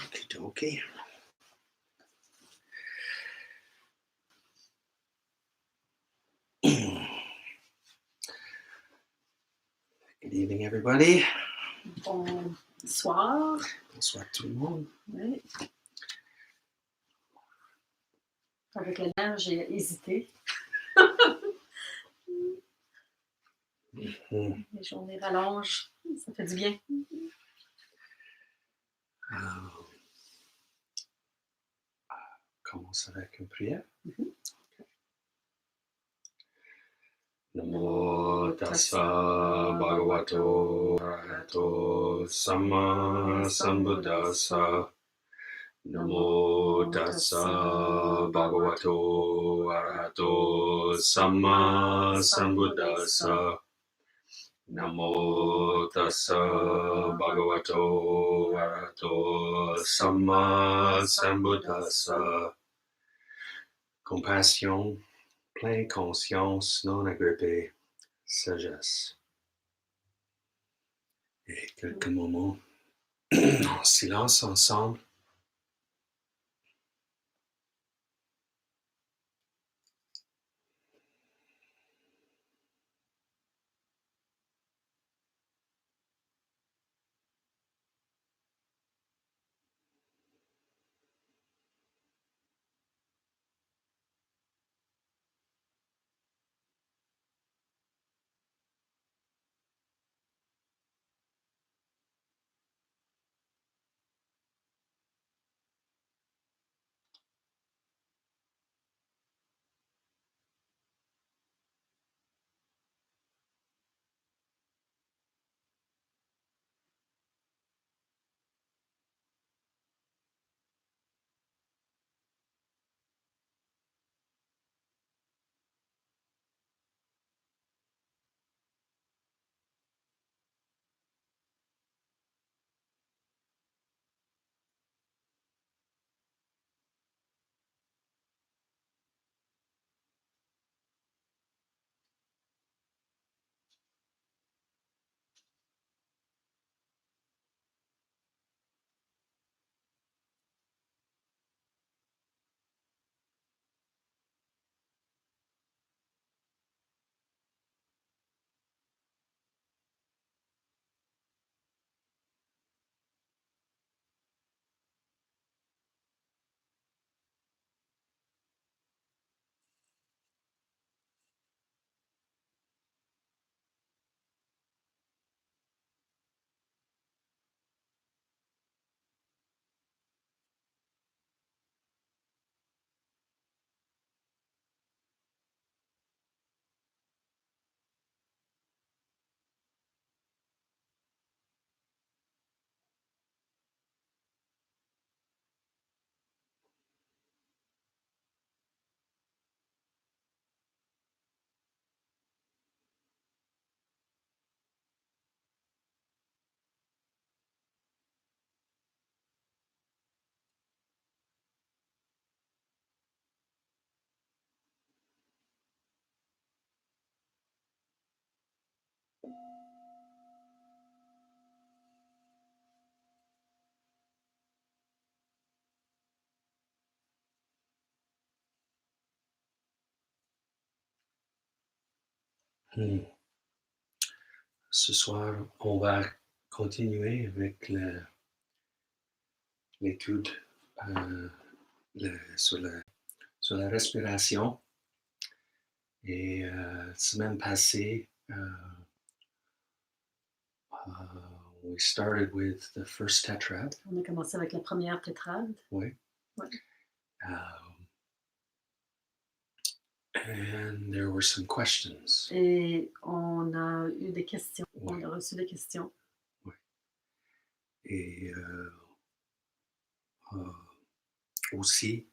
Okay. Good evening, everybody. Bonsoir. Bonsoir tout le monde. Oui. Avec le nerf, j'ai hésité. Les journées rallongent, ça fait du bien. Commence avec une prière. Mm-hmm. Namo tassa bhagavato arahato samma sambuddhassa. Namo tassa bhagavato arahato samma sambuddhassa. Namo tassa bhagavato arahato samma sambuddhassa. Compassion, pleine conscience, non agrippée, sagesse. Et quelques moments en silence ensemble. Ce soir, on va continuer avec l'étude sur la respiration. Et semaine passée, we started with the first Tetrad. On a commencé avec la première Tetrad. Oui. Ouais. And there were some questions. Et on a eu des questions. Ouais. On a reçu des questions. Oui. Et aussi,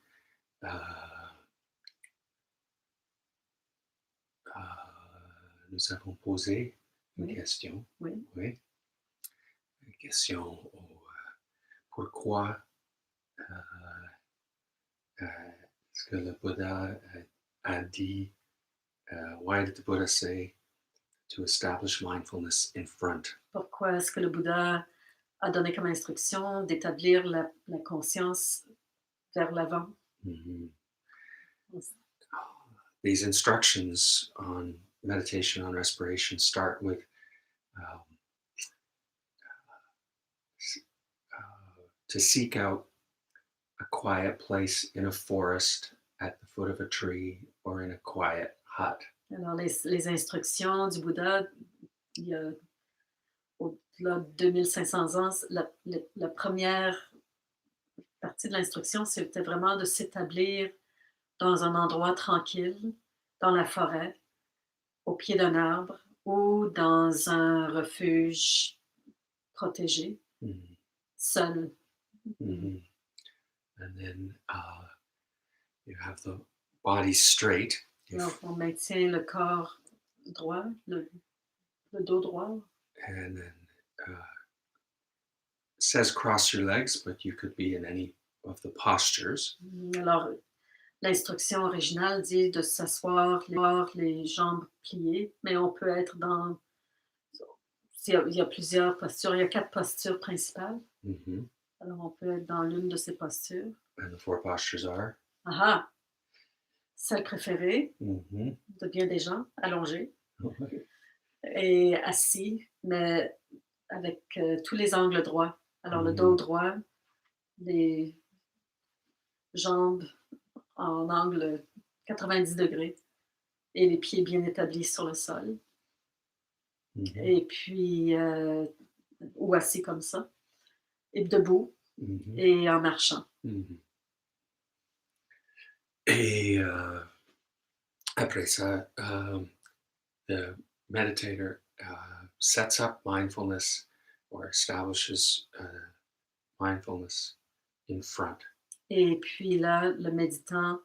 nous avons posé une question. Oui. Oui. Une question pourquoi est-ce que le Bouddha a dit why did the Buddha say to establish mindfulness in front? Pourquoi est-ce que le Bouddha a donné comme instruction d'établir la conscience vers l'avant. Mhm. These instructions on meditation on respiration start with um, to seek out a quiet place in a forest at the foot of a tree or in a quiet hut. Alors, les instructions du Bouddha, il y a au-delà de 2500 ans, la première partie de l'instruction, c'était vraiment de s'établir dans un endroit tranquille, dans la forêt, au pied d'un arbre ou dans un refuge protégé, Mhm. seul. Mhm. And then you have the body straight. Alors, on maintient le corps droit, le dos droit. And then it says cross your legs, but you could be in any of the postures. Alors, l'instruction originale dit de s'asseoir, les jambes pliées, mais on peut être dans... Il y a plusieurs postures, il y a 4 postures principales. Mm-hmm. Alors, on peut être dans l'une de ces postures. And the 4 postures are? Ah! Celle préférée Mm-hmm. de bien des gens, allongée, et assis, mais avec tous les angles droits. Alors, le dos droit, les jambes en angle 90 degrés et les pieds bien établis sur le sol. Mm-hmm. Et puis, ou assis comme ça, et debout, Mm-hmm. et en marchant. Mm-hmm. Et après ça, the meditator sets up mindfulness or establishes mindfulness in front. Et puis là, le méditant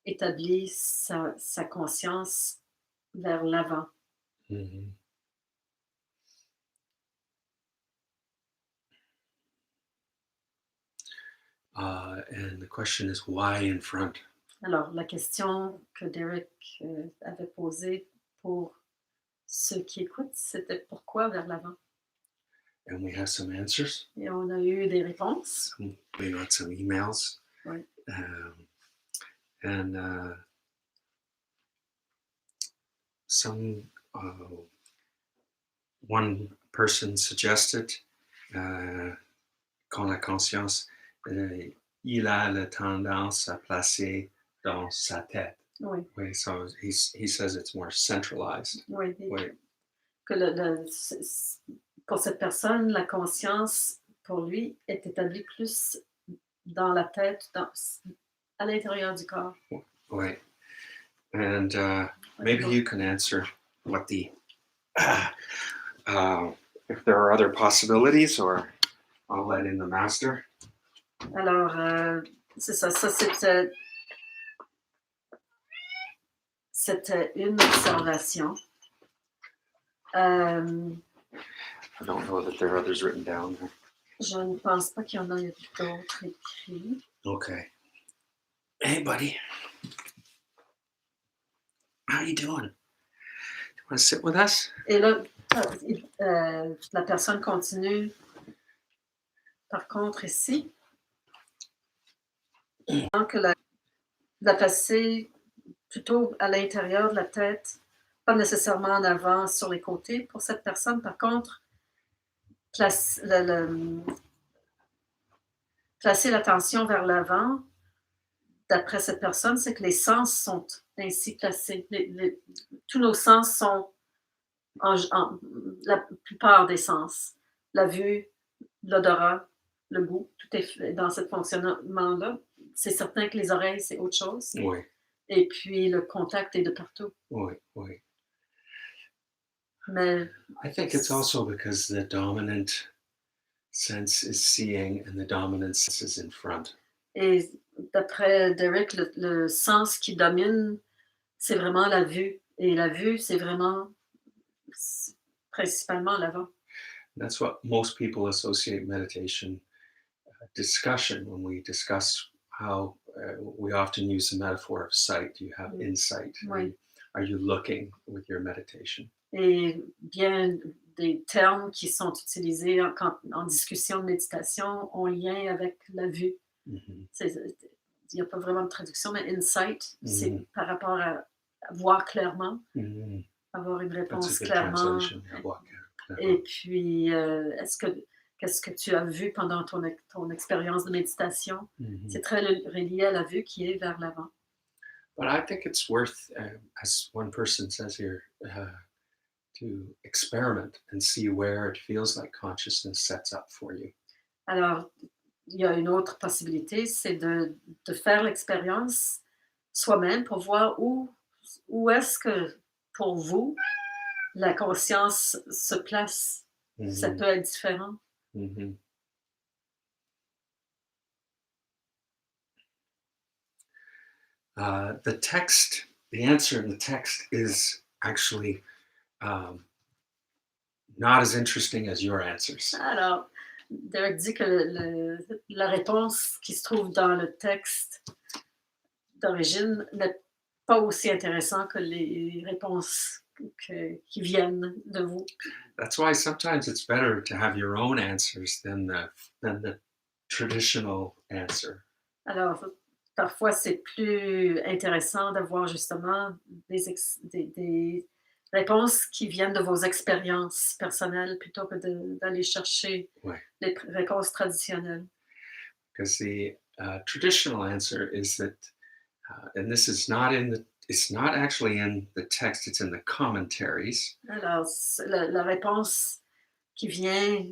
établit sa conscience vers l'avant. Mm-hmm. And the question is, why in front? Alors, la question que Derek avait posée pour ceux qui écoutent, c'était pourquoi vers l'avant? And we have some answers. Et on a eu des réponses. We got some emails. Oui. And one person suggested quand la conscience, il a la tendance à placer dans sa tête. Oui. Oui, so he says it's more centralized. Oui. Oui. Que pour cette personne, la conscience, pour lui, est établie plus dans la tête, à l'intérieur du corps. Oui. And maybe you can answer what the if there are other possibilities, or I'll let in the master. Alors, c'est ça. Ça, c'était une observation. I don't know that there are others written down. Je ne pense pas qu'il y en a d'autres écrits. Okay. Hey, buddy. How you doing? You want to sit with us? Et là, la personne continue. Par contre, ici, que la passer plutôt à l'intérieur de la tête, pas nécessairement en avant, sur les côtés. Pour cette personne, par contre, placer l'attention vers l'avant, d'après cette personne, c'est que les sens sont ainsi placés. Tous nos sens sont, la plupart des sens, la vue, l'odorat, le goût, tout est dans ce fonctionnement-là. C'est certain que les oreilles, c'est autre chose. Oui. Et puis, le contact est de partout. Oui, oui. Mais I think it's also because the dominant sense is seeing and the dominant sense is in front. Et d'après Derek, le sens qui domine, c'est vraiment la vue. Et la vue, c'est vraiment principalement l'avant. That's what most people associate meditation discussion when we discuss how we often use the metaphor of sight. You have insight. Oui. Are you looking with your meditation? Et bien des termes qui sont utilisés en discussion de méditation ont lien avec la vue. Mhm. Il n'y a pas vraiment de traduction, mais insight, c'est Mhm. par rapport à voir clairement, Mhm. avoir une That's a réponse good clairement. translation. Yeah, walk out. Et puis, qu'est-ce que tu as vu pendant ton expérience de méditation? Mhm. C'est très relié à la vue qui est vers l'avant. But I think it's worth, as one person says here, to experiment and see where it feels like consciousness sets up for you. Alors, il y a une autre possibilité, c'est de faire l'expérience soi-même pour voir où est-ce que, pour vous, la conscience se place. Ça Mhm. peut être différent. Mhm. The answer in the text is actually um, not as interesting as your answers. Alors, Derek dit que la réponse qui se trouve dans le texte d'origine n'est pas aussi intéressant que les réponses qui viennent de vous. That's why sometimes it's better to have your own answers than the traditional answer. Alors, parfois, c'est plus intéressant d'avoir justement des réponses qui viennent de vos expériences personnelles plutôt que d'aller chercher Ouais. les réponses traditionnelles. Because the traditional answer is that, and this is not in the, it's not actually in the text, it's in the commentaries. Alors, la réponse qui vient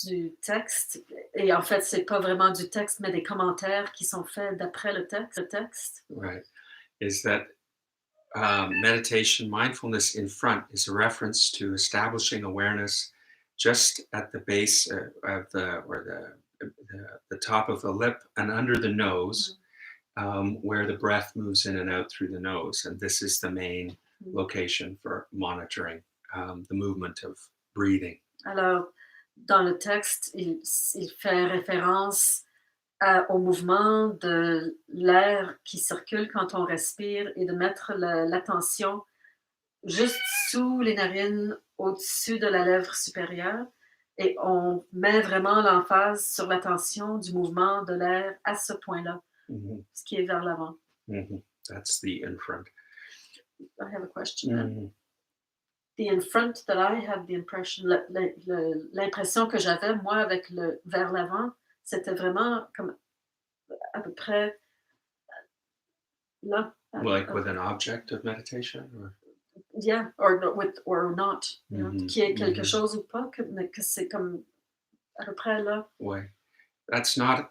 du texte, et en fait, c'est pas vraiment du texte, mais des commentaires qui sont faits d'après le texte. Right. Is that meditation, mindfulness in front is a reference to establishing awareness just at the base of the top of the lip and under the nose, where the breath moves in and out through the nose. And this is the main location for monitoring the movement of breathing. Alors, dans le texte, il fait référence au mouvement de l'air qui circule quand on respire et de mettre l'attention juste sous les narines, au-dessus de la lèvre supérieure. Et on met vraiment l'emphase sur l'attention du mouvement de l'air à ce point-là, Mhm. ce qui est vers l'avant. Mhm. That's the in front. I have a question. Mhm. The in front that I have the impression, l'impression que j'avais, moi, avec le vers l'avant, c'était vraiment comme à peu près là. Like with an object of meditation? Or? Yeah, or not. Mhm. Qu'il y ait quelque Mhm. chose ou pas, mais que c'est comme à peu près là. Way. That's not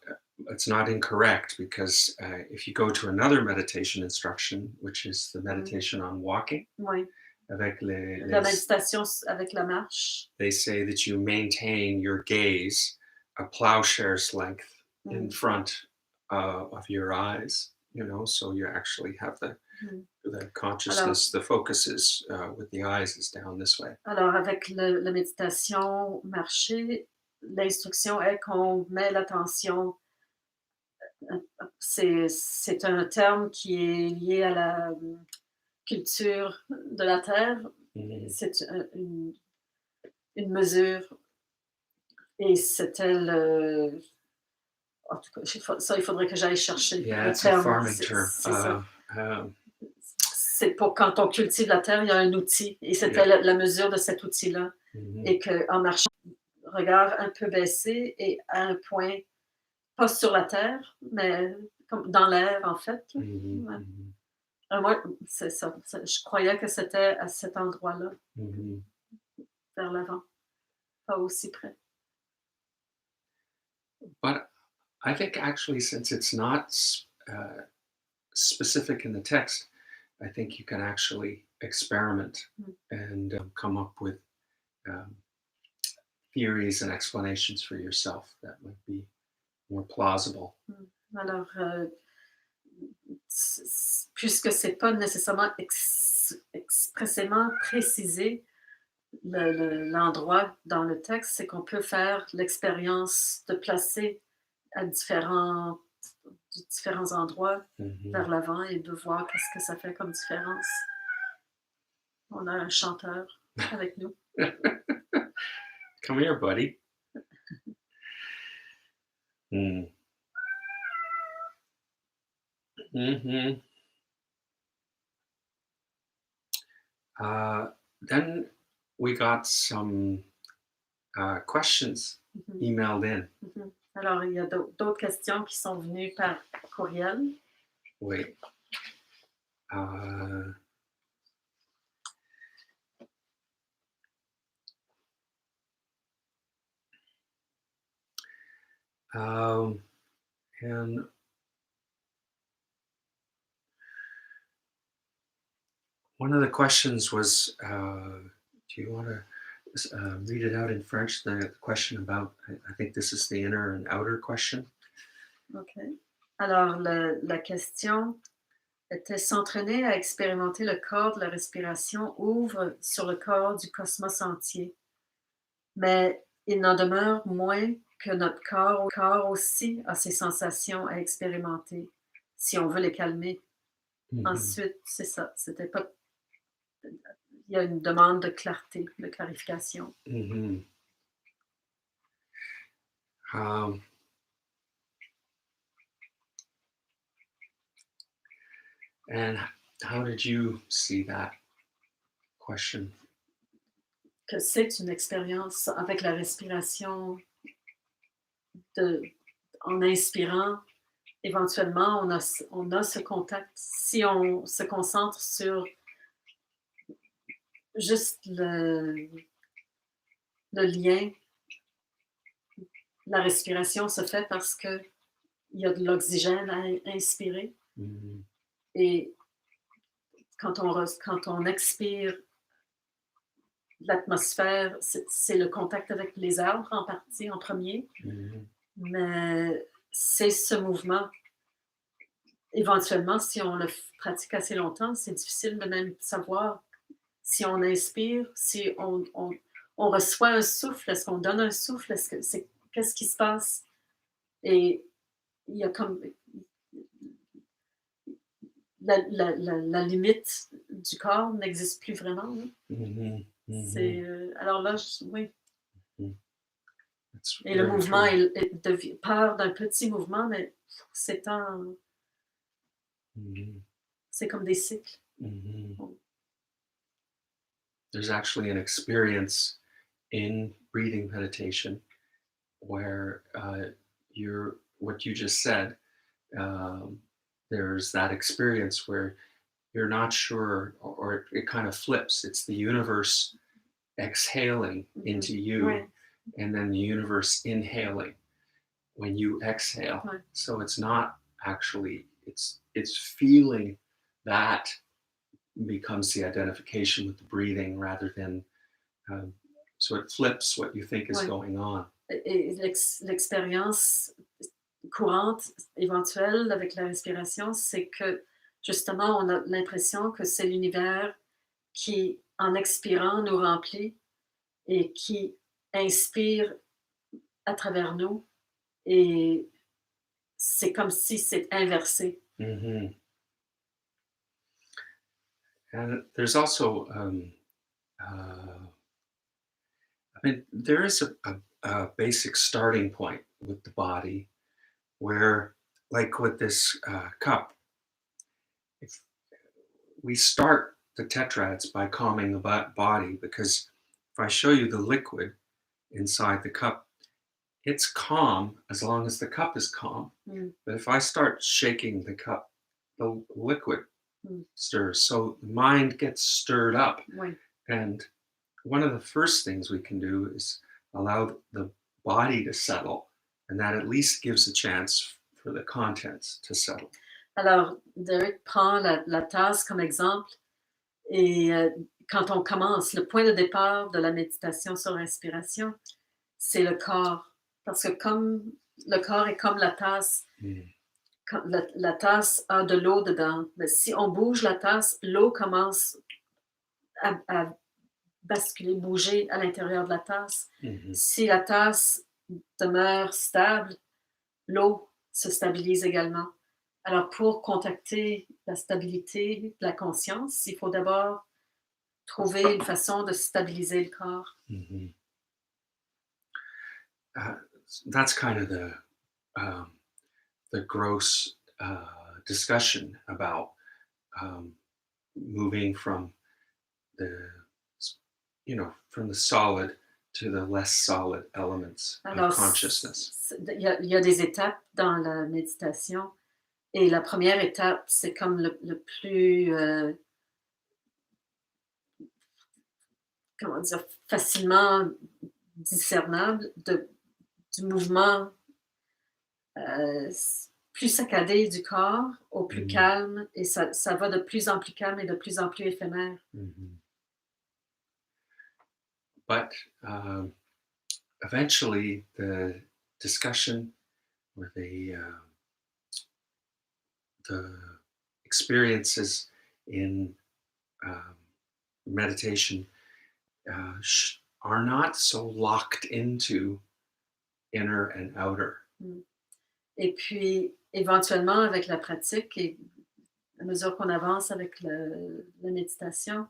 it's not incorrect because if you go to another meditation instruction, which is the meditation on walking, Oui. avec La méditation avec la marche. they say that you maintain your gaze a plowshare's length in front of your eyes, so you actually have the consciousness, the focus is with the eyes is down this way. Alors, avec la méditation marcher, l'instruction est qu'on met l'attention. C'est un terme qui est lié à la culture de la Terre. Mhm. C'est une mesure. Et c'était le. En tout cas, ça, il faudrait que j'aille chercher Yeah, le it's a terme. farming C'est term. ça. Um, C'est pour quand on cultive la terre, il y a un outil. Et c'était la mesure de cet outil-là. mhm. Et qu'en marchant, regard un peu baissé et à un point, pas sur la terre, mais comme dans l'air, en fait. Mhm. Ouais. Mhm. Moi, c'est ça. Je croyais que c'était à cet endroit-là, Mhm. vers l'avant, pas aussi près. But I think actually, since it's not specific in the text, I think you can actually experiment and come up with um, theories and explanations for yourself that might be more plausible. Alors, puisque c'est pas nécessairement expressément précisé l'endroit dans le texte, c'est qu'on peut faire l'expérience de placer à différents endroits Mhm. vers l'avant et de voir qu'est-ce que ça fait comme différence. On a un chanteur. avec nous. Come here, buddy. Mm. Hmm. Then we got some questions Mhm, emailed in. mhm. Alors, il y a d'autres questions qui sont venues par courriel. Wait. Uh, and one of the questions was, do you want to read it out in French? The question about, I think this is the inner and outer question. OK. Alors, la question était: s'entraîner à expérimenter le corps de la respiration ouvre sur le corps du cosmos entier. Mais il n'en demeure moins que notre corps aussi a ses sensations à expérimenter, si on veut les calmer. Mhm. Ensuite, c'est ça, c'était pas il y a une demande de clarté, de clarification. Mhm. Um, and how did you see that question? Que c'est une expérience avec la respiration de en inspirant, éventuellement, on a ce contact. Si on se concentre sur juste le lien, la respiration se fait parce qu'il y a de l'oxygène à inspirer Mhm. et quand on expire l'atmosphère, c'est le contact avec les arbres en partie, en premier, Mhm. mais c'est ce mouvement. Éventuellement, si on le pratique assez longtemps, c'est difficile de même savoir si on inspire, si on reçoit un souffle, est-ce qu'on donne un souffle, qu'est-ce qui se passe? Et il y a comme la limite du corps n'existe plus vraiment, hein. Mhm. C'est, Mhm. alors là, oui. Mhm. That's Et le very mouvement true. part d'un petit mouvement, mais c'est un, Mhm. c'est comme des cycles. Mhm. There's actually an experience in breathing meditation where you're what you just said. Um, there's that experience where you're not sure, or it kind of flips. It's the universe exhaling Mhm. into you, Ouais, and then the universe inhaling when you exhale. ouais. So it's not actually, it's feeling that becomes the identification with the breathing rather than, um, so it flips what you think is Ouais. going on. Et l'expérience courante, éventuelle avec la respiration, c'est que justement, on a l'impression que c'est l'univers qui, en expirant, nous remplit et qui inspire à travers nous. Et c'est comme si c'est inversé. Hmm. And there's also, I mean, there is a basic starting point with the body where, like with this cup, if we start the tetrads by calming the body, because if I show you the liquid inside the cup, it's calm as long as the cup is calm. Mm, But if I start shaking the cup, the liquid mm, stirs. So the mind gets stirred up. oui. And one of the first things we can do is allow the body to settle. And that at least gives a chance for the contents to settle. Alors, Derek prend la tasse comme exemple et quand on commence, le point de départ de la méditation sur l'inspiration, c'est le corps. Parce que comme le corps est comme la tasse, Mm. quand la tasse a de l'eau dedans. Mais si on bouge la tasse, l'eau commence à basculer, bouger à l'intérieur de la tasse. Mhm. Si la tasse demeure stable, l'eau se stabilise également. Alors, pour contacter la stabilité de la conscience, il faut d'abord trouver une façon de stabiliser le corps. Mhm. Uh, that's kind of um, the gross discussion about um, moving from the from the solid to the less solid elements of Alors, consciousness. il y a des étapes dans la méditation et la première étape, c'est comme le plus, comment dire, facilement discernable du mouvement plus saccadé du corps au plus Mhm. calme et ça va de plus en plus calme et de plus en plus éphémère. Mhm. But eventually, the discussion or the experiences in um, meditation are not so locked into inner and outer. Mm. Et puis, éventuellement, avec la pratique et à mesure qu'on avance avec la méditation,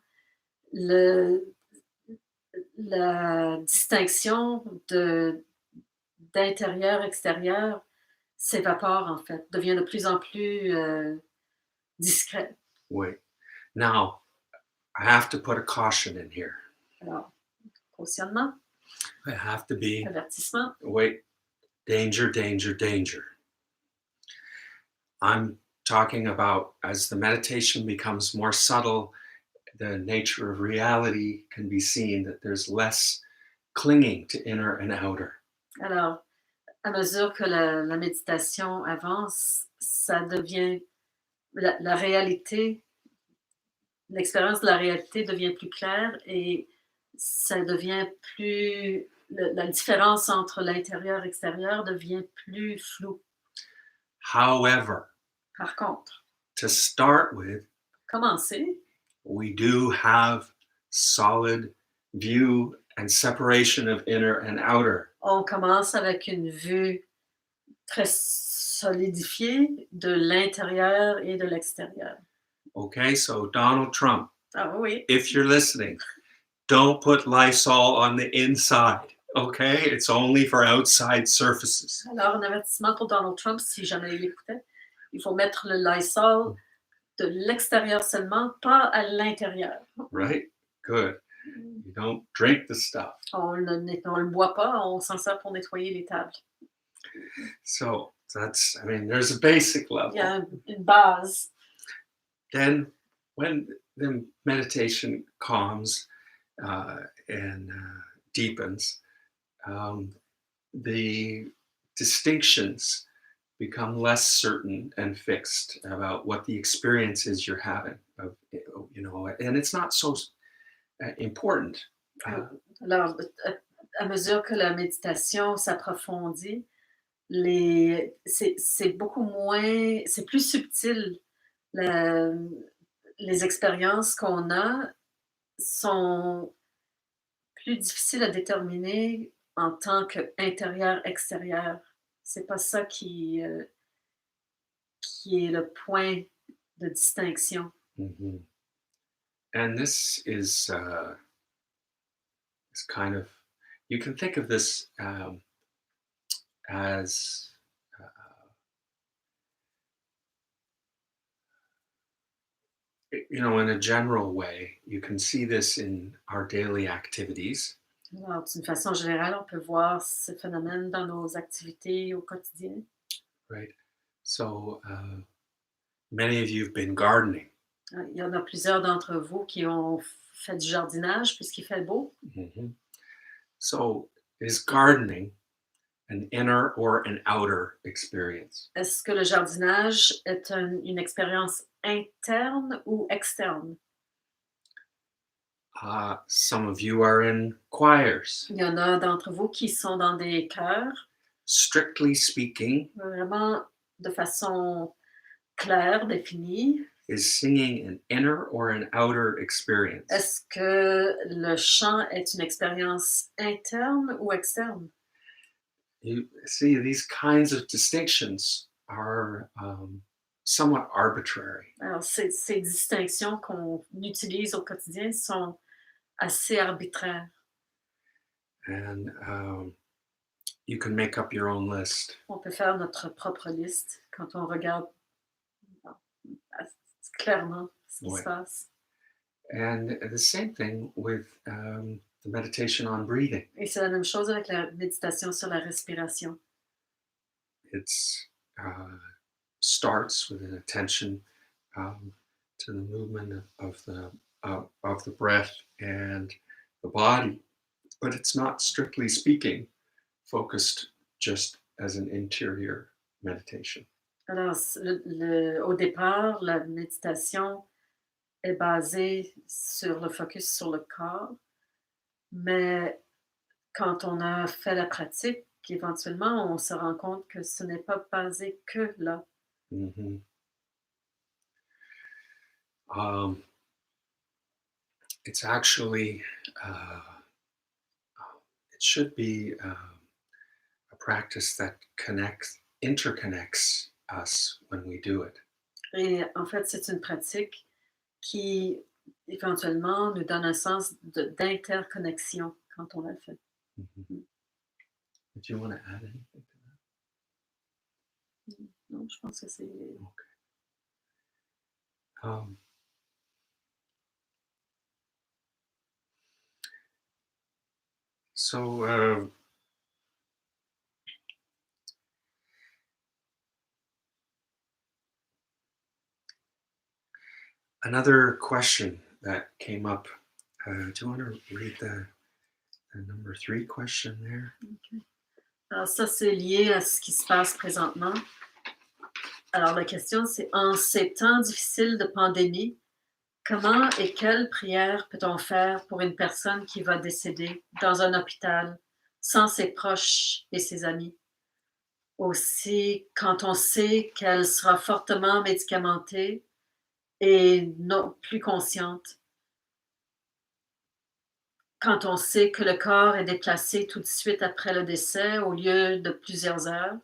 le, la distinction d'intérieur-extérieur s'évapore en fait, devient de plus en plus discret. Wait, now I have to put a caution in here. Alors, cautionnement, I have to be avertissement. wait, danger, danger, danger. I'm talking about as the meditation becomes more subtle, the nature of reality can be seen, that there's less clinging to inner and outer. Alors, à mesure que la méditation avance, ça devient la réalité, l'expérience de la réalité devient plus claire et ça devient plus, la différence entre l'intérieur et l'extérieur devient plus floue. However, Par contre, to start with, commencer, we do have solid view and separation of inner and outer. on commence avec une vue très solidifiée de l'intérieur et de l'extérieur. Okay, so Donald Trump, Ah oui. if you're listening, don't put Lysol on the inside. Okay, it's only for outside surfaces. Alors, un avertissement pour Donald Trump, si jamais il écoutait. Il faut mettre le Lysol de l'extérieur seulement, pas à l'intérieur. Right? Good. You don't drink the stuff. On le boit pas, on s'en sert pour nettoyer les tables. So that's, I mean, there's a basic Il y level. a une base. Then when the meditation calms and deepens, the distinctions become less certain and fixed about what the experience is you're having. And it's not so important. Alors, à mesure que la méditation s'approfondit, c'est beaucoup moins, c'est plus subtil. La- les expériences qu'on a sont plus difficiles à déterminer en tant qu'intérieur-extérieur. C'est pas ça qui est le point de distinction. Mhm. And this is kind of, you can think of this as in a general way, you can see this in our daily activities. Alors, d'une façon générale, on peut voir ce phénomène dans nos activités au quotidien. Right. So many of you have been gardening. Il y en a plusieurs d'entre vous qui ont fait du jardinage puisqu'il fait beau. Mm-hmm. So is gardening an inner or an outer experience? Est-ce que le jardinage est une expérience interne ou externe? Some of you are in choirs. Il y en a d'entre vous qui sont dans des chœurs. Strictly speaking, Vraiment de façon claire, définie. is singing an inner or an outer experience? Est-ce que le chant est une expérience interne ou externe? You see, these kinds of distinctions are somewhat arbitrary. Alors, ces distinctions qu'on utilise au quotidien sont assez arbitraire. And you can make up your own list. On peut faire notre propre liste quand on regarde clairement ce qui se Ouais. passe. And the same thing with the meditation on breathing. Et c'est la même chose avec la méditation sur la respiration. It's starts with an attention to the movement of the breath and the body, but it's not strictly speaking focused just as an interior meditation. Alors, au départ, la méditation est basée sur le focus sur le corps, mais quand on a fait la pratique, éventuellement, on se rend compte que ce n'est pas basé que là. Mm-hmm. It's actually, it should be a practice that interconnects us when we do it. Et en fait, c'est une pratique qui, éventuellement, nous donne un sens d'interconnexion quand on la fait. Mm-hmm. Did you want to add anything to Non, je pense que c'est... that? Okay. So another question that came up. Do you want to read the number 3 question there? Okay. Alors ça, c'est lié à ce qui se passe présentement. Alors la question, c'est en ces temps difficiles de pandémie, comment et quelle prière peut-on faire pour une personne qui va décéder dans un hôpital sans ses proches et ses amis? Aussi, quand on sait qu'elle sera fortement médicamentée et non plus consciente, quand on sait que le corps est déplacé tout de suite après le décès au lieu de plusieurs heures,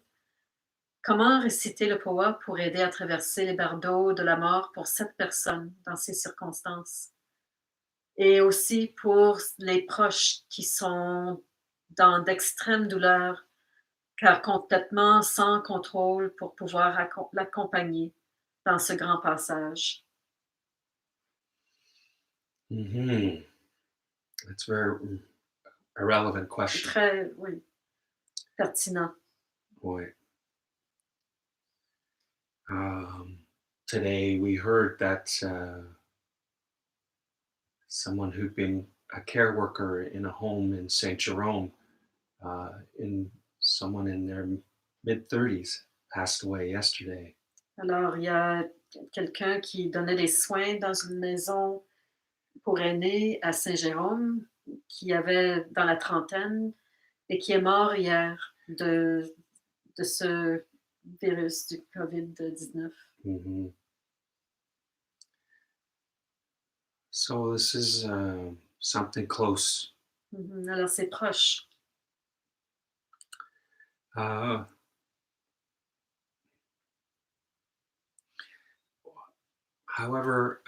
comment réciter le powa pour aider à traverser les bardeaux de la mort pour cette personne dans ces circonstances? Et aussi pour les proches qui sont dans d'extrêmes douleurs, car complètement sans contrôle pour pouvoir l'accompagner dans ce grand passage. Mm-hmm. That's a relevant question. Très, oui, pertinent. Boy. Today we heard that someone who'd been a care worker in a home in St. Jerome, someone in their mid-30s passed away yesterday. Alors, il y a quelqu'un qui donnait des soins dans une maison pour aînés à Saint-Jérôme, qui avait dans la trentaine et qui est mort hier de ce virus du COVID-19. Mm-hmm. So this is something close. Mm-hmm. Alors, c'est proche. However,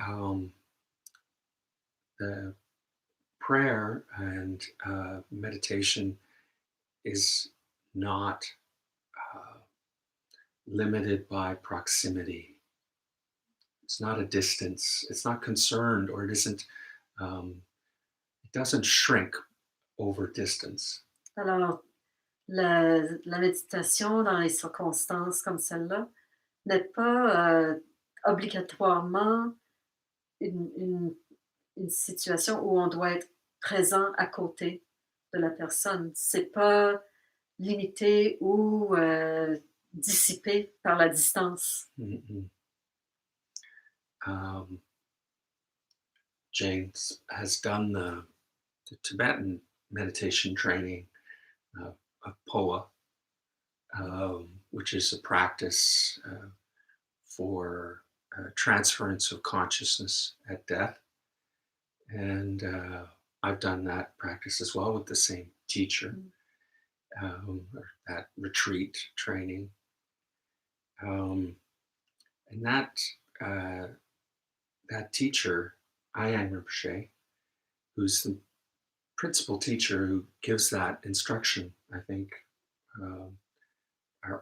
the prayer and meditation is not limited by proximity. It's not a distance. It's not concerned, or it isn't. It doesn't shrink over distance. Alors, la méditation dans les circonstances comme celle-là n'est pas obligatoirement une situation où on doit être présent à côté de la personne. C'est pas limité ou dissipé par la distance. Mm-hmm. Jane has done the Tibetan meditation training of POA, which is a practice for transference of consciousness at death. And I've done that practice as well with the same teacher, or that retreat training. And that teacher, Ayang Rinpoche, who's the principal teacher who gives that instruction, I think, um,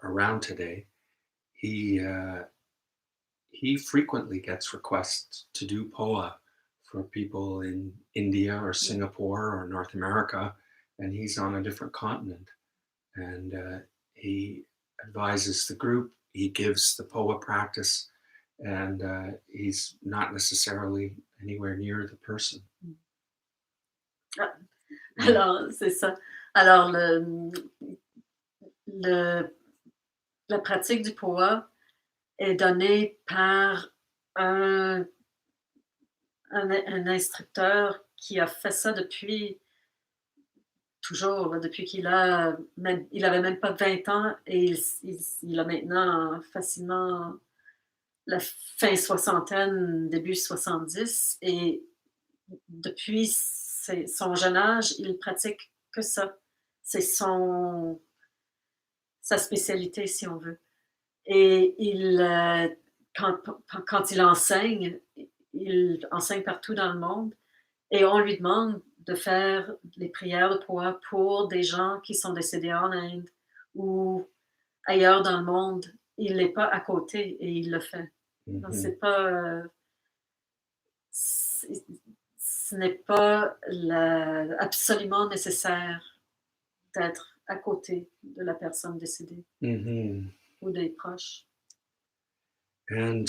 around today, he he frequently gets requests to do POA for people in India or Singapore or North America, and he's on a different continent. And he advises the group. He gives the POA practice, and he's not necessarily anywhere near the person. Ah, alors, c'est ça. Alors, le la pratique du poa est donnée par un un instructeur qui a fait ça depuis toujours, là, depuis qu'il a même il avait même pas 20 ans et il a maintenant facilement la fin soixantaine, début 70 et depuis son jeune âge, il pratique que ça. C'est sa spécialité, si on veut. Et quand, quand il enseigne partout dans le monde et on lui demande de faire les prières de poids pour des gens qui sont décédés en Inde ou ailleurs dans le monde. Il n'est pas à côté et il le fait. Donc, c'est pas, ce n'est pas absolument nécessaire d'être à côté de la personne décédée ou des proches. And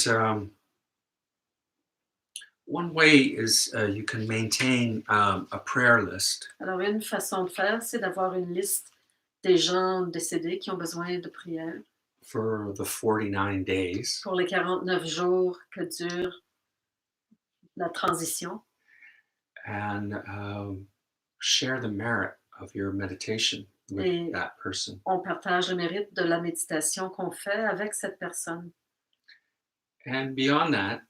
one way is you can maintain a prayer list. Alors, une façon de faire, c'est d'avoir une liste des gens décédés qui ont besoin de prière. For the 49 days. Pour les 49 jours que dure la transition. And share the merit of your meditation with that person. On partage le mérite de la méditation qu'on fait avec cette personne. And beyond that,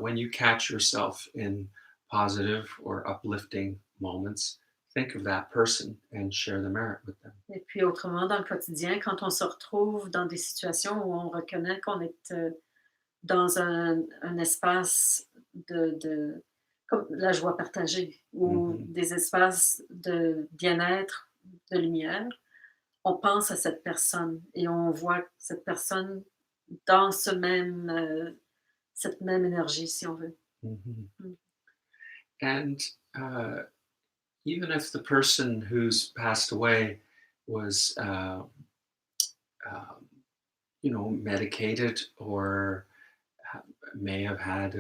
when you catch yourself in positive or uplifting moments, think of that person and share the merit with them. Et puis autrement, dans le quotidien, quand on se retrouve dans des situations où on reconnaît qu'on est dans un espace de comme la joie partagée ou des espaces de bien-être, de lumière, on pense à cette personne et on voit cette personne dans cette même énergie, si on veut. And even if the person who's passed away was, medicated or may have had,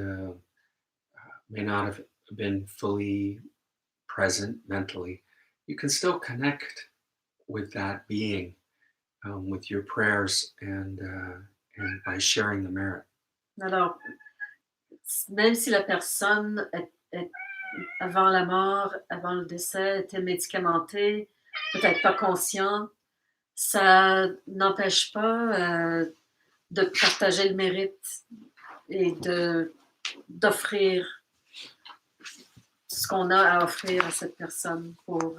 may not have been fully present mentally, you can still connect with that being with your prayers and by sharing the merit. Alors, même si la personne avant la mort, avant le décès, était médicamentée, peut-être pas conscient, ça n'empêche pas de partager le mérite et d'offrir ce qu'on a à offrir à cette personne pour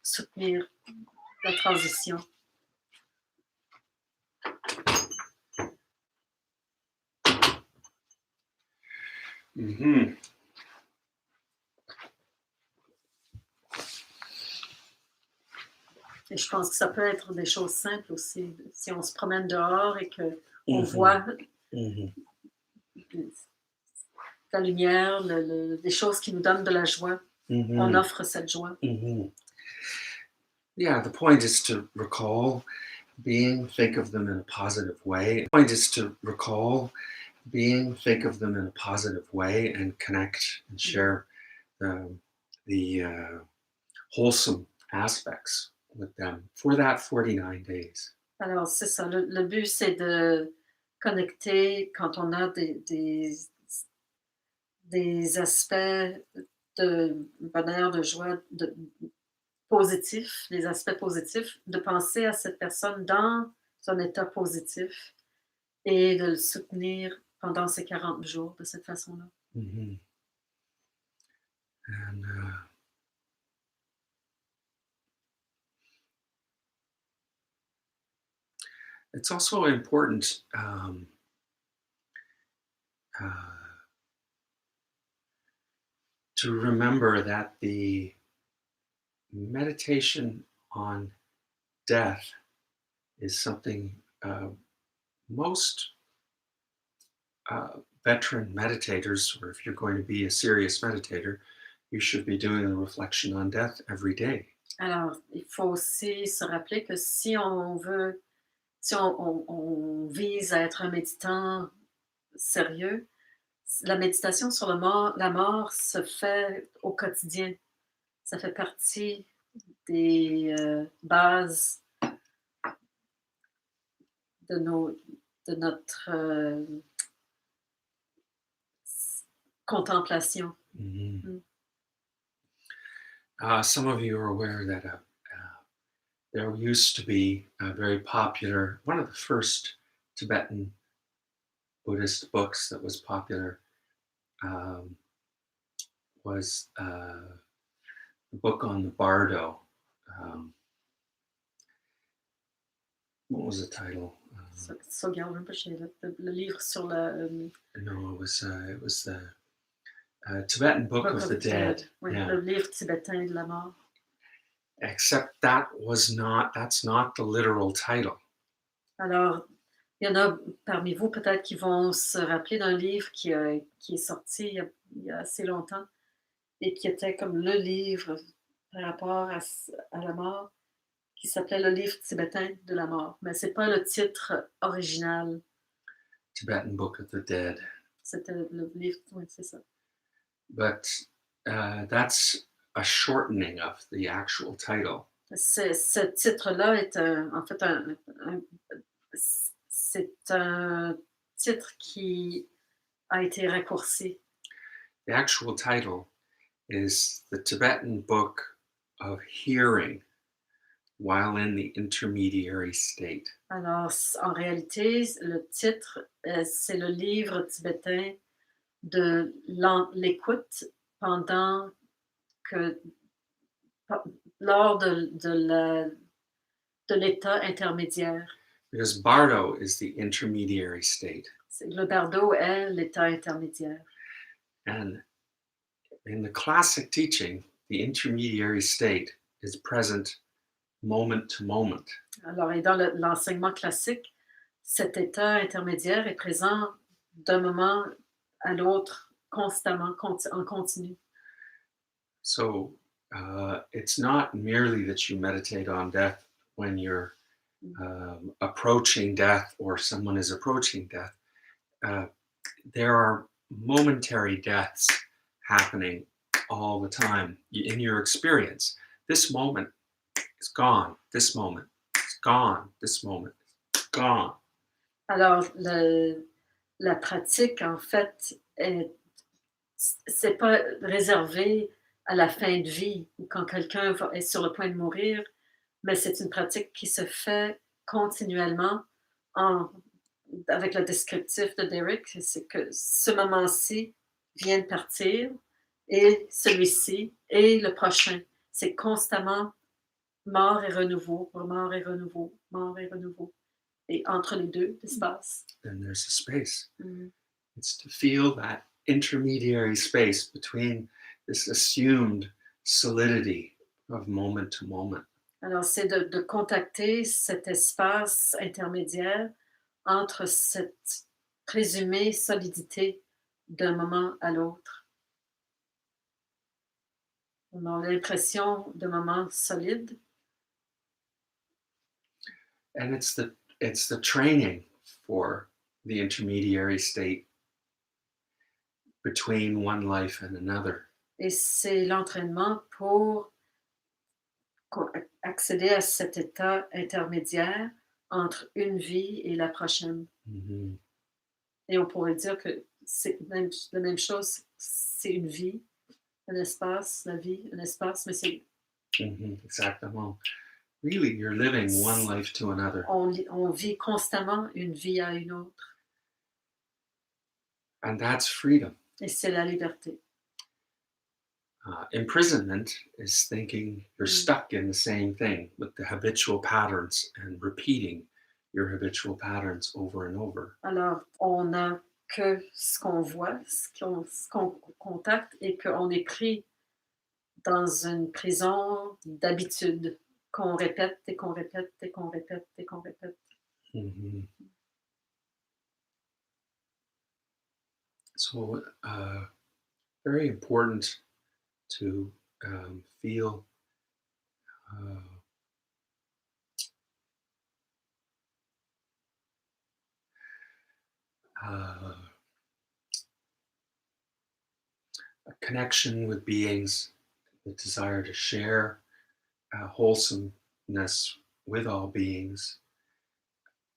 soutenir la transition. Et je pense que ça peut être des choses simples aussi. Si on se promène dehors et qu'on voit la lumière, des choses qui nous donnent de la joie, on offre cette joie. Yeah, the point is to recall being, think of them in a positive way. The point is to recall being, think of them in a positive way, and connect and share the wholesome aspects with them for that 49 days. Alors, c'est ça. Le but, c'est de connecter quand on a des aspects de bonheur, de joie, positifs, les aspects positifs, de penser à cette personne dans son état positif et de le soutenir pendant ces 40 jours de cette façon-là. And it's also important to remember that the meditation on death is something most veteran meditators, or if you're going to be a serious meditator, you should be doing a reflection on death every day. Alors, il faut aussi se rappeler que si on veut, si on vise à être un méditant sérieux, la méditation sur la mort se fait au quotidien. Ça fait partie des bases de notre contemplation. Mm-hmm. Some of you are aware that there used to be a very popular, one of the first Tibetan Buddhist books that was popular was the book on the Bardo. What was the title? Sogyal Rinpoche, le livre sur la... No, it was the Tibetan Book of the Dead. Oui, yeah. Le livre tibétain de la mort. Except that's not the literal title. Alors, il y en a parmi vous peut-être qui vont se rappeler d'un livre qui est sorti il y a assez longtemps et qui était comme le livre par rapport à la mort, qui s'appelait le livre tibétain de la mort. Mais ce n'est pas le titre original. Tibetan Book of the Dead. C'était le livre, oui, c'est ça. But that's a shortening of the actual title. Ce titre-là est en fait c'est un titre qui a été raccourci. The actual title is the Tibetan Book of Hearing while in the intermediary state. Alors, en réalité, le titre, c'est le livre tibétain de l'écoute pendant que, lors de l'état intermédiaire. Because Bardo is the intermediary state. Le bardo est l'état intermédiaire. And in the classic teaching, the intermediary state is present moment to moment. Alors, et dans l'enseignement classique, cet état intermédiaire est présent d'un moment à l'autre constamment, en continu. So it's not merely that you meditate on death when you're approaching death or someone is approaching death. There are momentary deaths happening all the time in your experience. This moment is gone. This moment is gone. This moment is gone. Alors, la pratique, en fait, c'est pas réservé à la fin de vie ou quand quelqu'un est sur le point de mourir, mais c'est une pratique qui se fait continuellement avec le descriptif de Derek, c'est que ce moment-ci vient de partir et celui-ci et le prochain. C'est constamment mort et renouveau, mort et renouveau, mort et renouveau. Et entre les deux, l'espace. Then there's a space. Mm. It's to feel that intermediary space between this assumed solidity of moment to moment. Alors, c'est de contacter cet espace intermédiaire entre cette présumée solidité d'un moment à l'autre. On a l'impression d'un moment solide. And it's the training for the intermediary state between one life and another. Et c'est l'entraînement pour accéder à cet état intermédiaire entre une vie et la prochaine. Mm-hmm. Et on pourrait dire que c'est la même chose, c'est une vie, un espace, la vie, un espace, mais c'est... Mm-hmm. Exactement. Really, you're living one life to another. On vit constamment une vie à une autre. And that's freedom. Et c'est la liberté. Imprisonment is thinking you're stuck in the same thing with the habitual patterns and repeating your habitual patterns over and over. Alors, on a que ce qu'on voit, ce qu'on contacte et qu'on est pris dans une prison d'habitude qu'on répète et qu'on répète et qu'on répète et qu'on répète. Mhm. So, very important to feel uh, uh, a connection with beings, the desire to share wholesomeness with all beings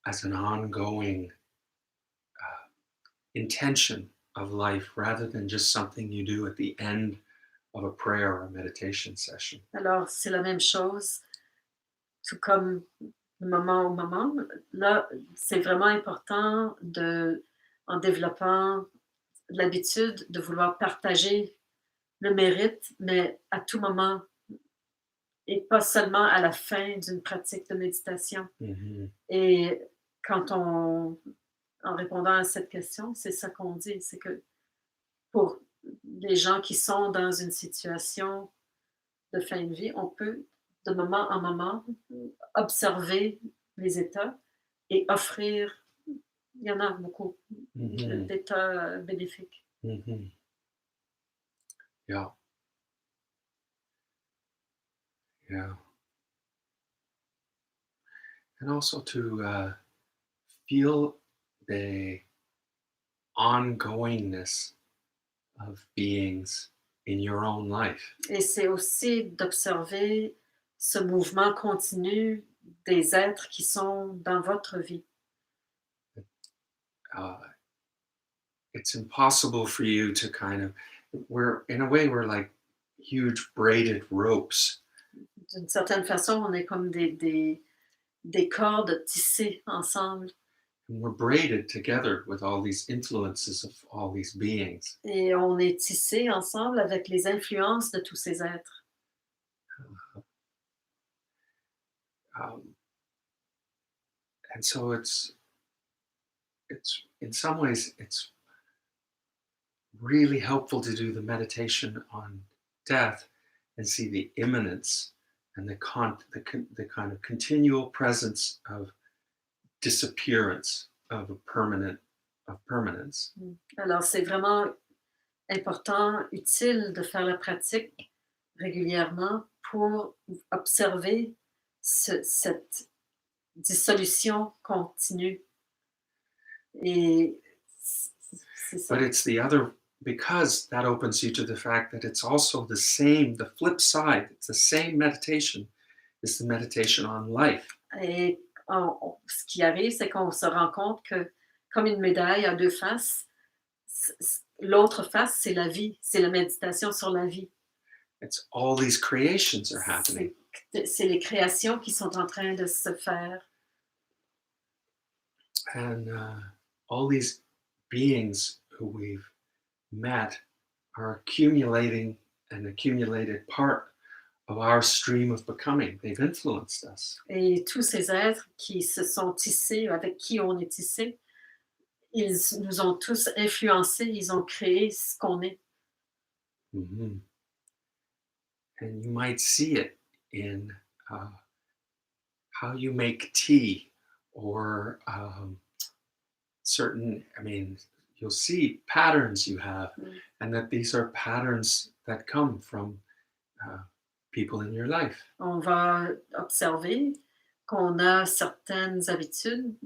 as an ongoing intention of life rather than just something you do at the end of a prayer or a meditation session. Alors, c'est la même chose, tout comme moment au moment. Là, c'est vraiment important en développant l'habitude de vouloir partager le mérite, mais à tout moment et pas seulement à la fin d'une pratique de méditation. Mhm. Et en répondant à cette question, c'est ça qu'on dit, c'est que pour les gens qui sont dans une situation de fin de vie, on peut de moment en moment observer les états et offrir, il y en a beaucoup, Mhm. d'états bénéfiques. Mhm. Yeah. Yeah. And also to feel the ongoingness of beings in your own life. Et c'est aussi d'observer ce mouvement continu des êtres qui sont dans votre vie. Uh, it's impossible for you to kind of, in a way, we're like huge braided ropes. D'une certaine façon, on est comme des cordes tissées ensemble And we're braided together with all these influences of all these beings. et on est tissés ensemble avec les influences de tous ces êtres. Um, and so it's in some ways it's really helpful to do the meditation on death and see the imminence and the kind of continual presence of disappearance of permanence. Alors, c'est vraiment important, utile de faire la pratique régulièrement pour observer cette dissolution continue. Et c'est ça. But it's the other, because that opens you to the fact that it's also the same, the flip side, it's the same meditation, it's the meditation on life. Et ce qui arrive, c'est qu'on se rend compte que, comme une médaille à deux faces, l'autre face, c'est la vie, c'est la méditation sur la vie. It's all these creations are happening. C'est les créations qui sont en train de se faire. And all these beings who we've met are accumulating an accumulated part of our stream of becoming. They've influenced us. Et tous ces êtres qui se sont tissés, avec qui on est tissé, ils nous ont tous influencés, ils ont créé ce qu'on est. Mm-hmm. And you might see it in how you make tea or certain, I mean, you'll see patterns you have, and that these are patterns that come from people in your life. On va observer qu'on a certaines habitudes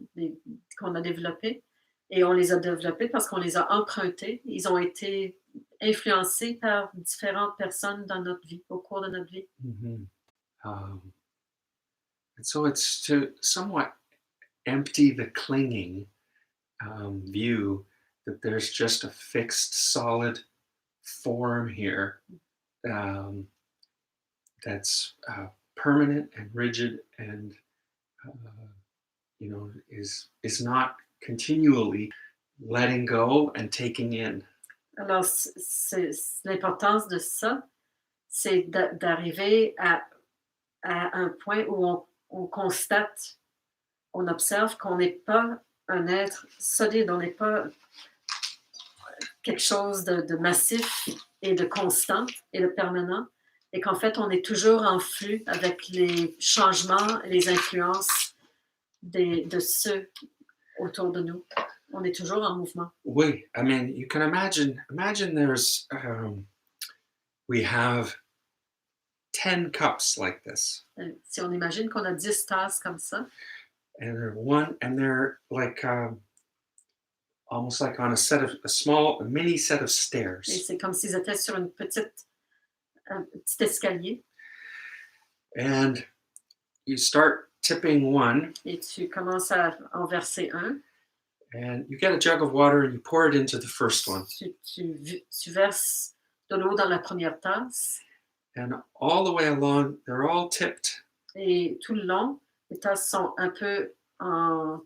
qu'on a développées et on les a développées parce qu'on les a empruntées. Ils ont été influencés par différentes personnes dans notre vie, au cours de notre vie. Mm-hmm. And so it's to somewhat empty the clinging view that there's just a fixed, solid form here that's permanent and rigid and is not continually letting go and taking in. Alors, l'importance de ça, c'est d'arriver à un point où on constate, on observe qu'on n'est pas un être solide, on n'est pas quelque chose de massif et de constant et de permanent, et qu'en fait, on est toujours en flux avec les changements et les influences de ceux autour de nous. On est toujours en mouvement. Oui, I mean, you can imagine there's, we have 10 cups like this. Si on imagine qu'on a 10 tasses comme ça, And they're like, almost like on a mini set of et stairs. c'est comme s'ils étaient sur un petit escalier, And you start tipping one, et tu commences à en verser un. and you get a jug of water and you pour it into the first one. Tu verses de l'eau dans la première tasse, And all the way along, they're all tipped. et tout le long, les tasses sont un peu en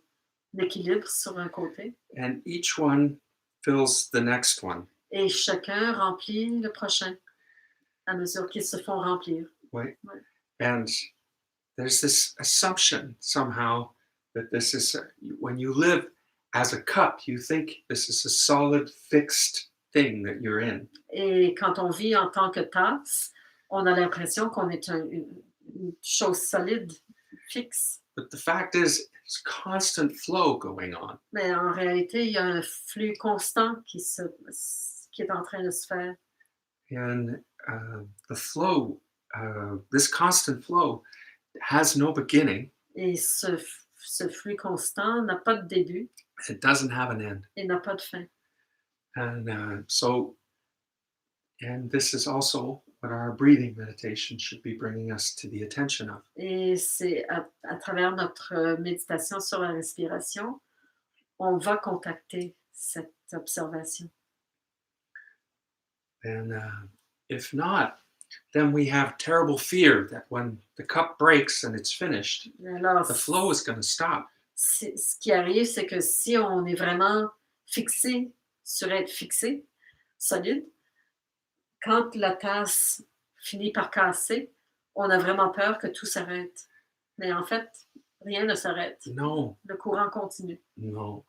équilibre sur un côté, And each one fills the next one. et chacun remplit le prochain à mesure qu'ils se font remplir. Right? Ouais. And there's this assumption somehow that this is, when you live as a cup, you think this is a solid, fixed thing that you're in. Et quand on vit en tant que tasse, on a l'impression qu'on est une chose solide, fixe. But the fact is, there's constant flow going on. Mais en réalité, il y a un flux constant qui est en train de se faire. And the flow, this constant flow, has no beginning. Et ce flux constant n'a pas de début It doesn't have an end. et n'a pas de fin. And and this is also what our breathing meditation should be bringing us to the attention of. Et c'est à travers notre méditation sur la respiration, on va contacter cette observation. And if not, then we have terrible fear that when the cup breaks and it's finished, Alors, the flow is going to stop. ce qui arrive, c'est que si on est vraiment fixé sur être fixé, solide, quand la tasse finit par casser, on a vraiment peur que tout s'arrête. Mais en fait, rien ne s'arrête. No, Le courant continue. no.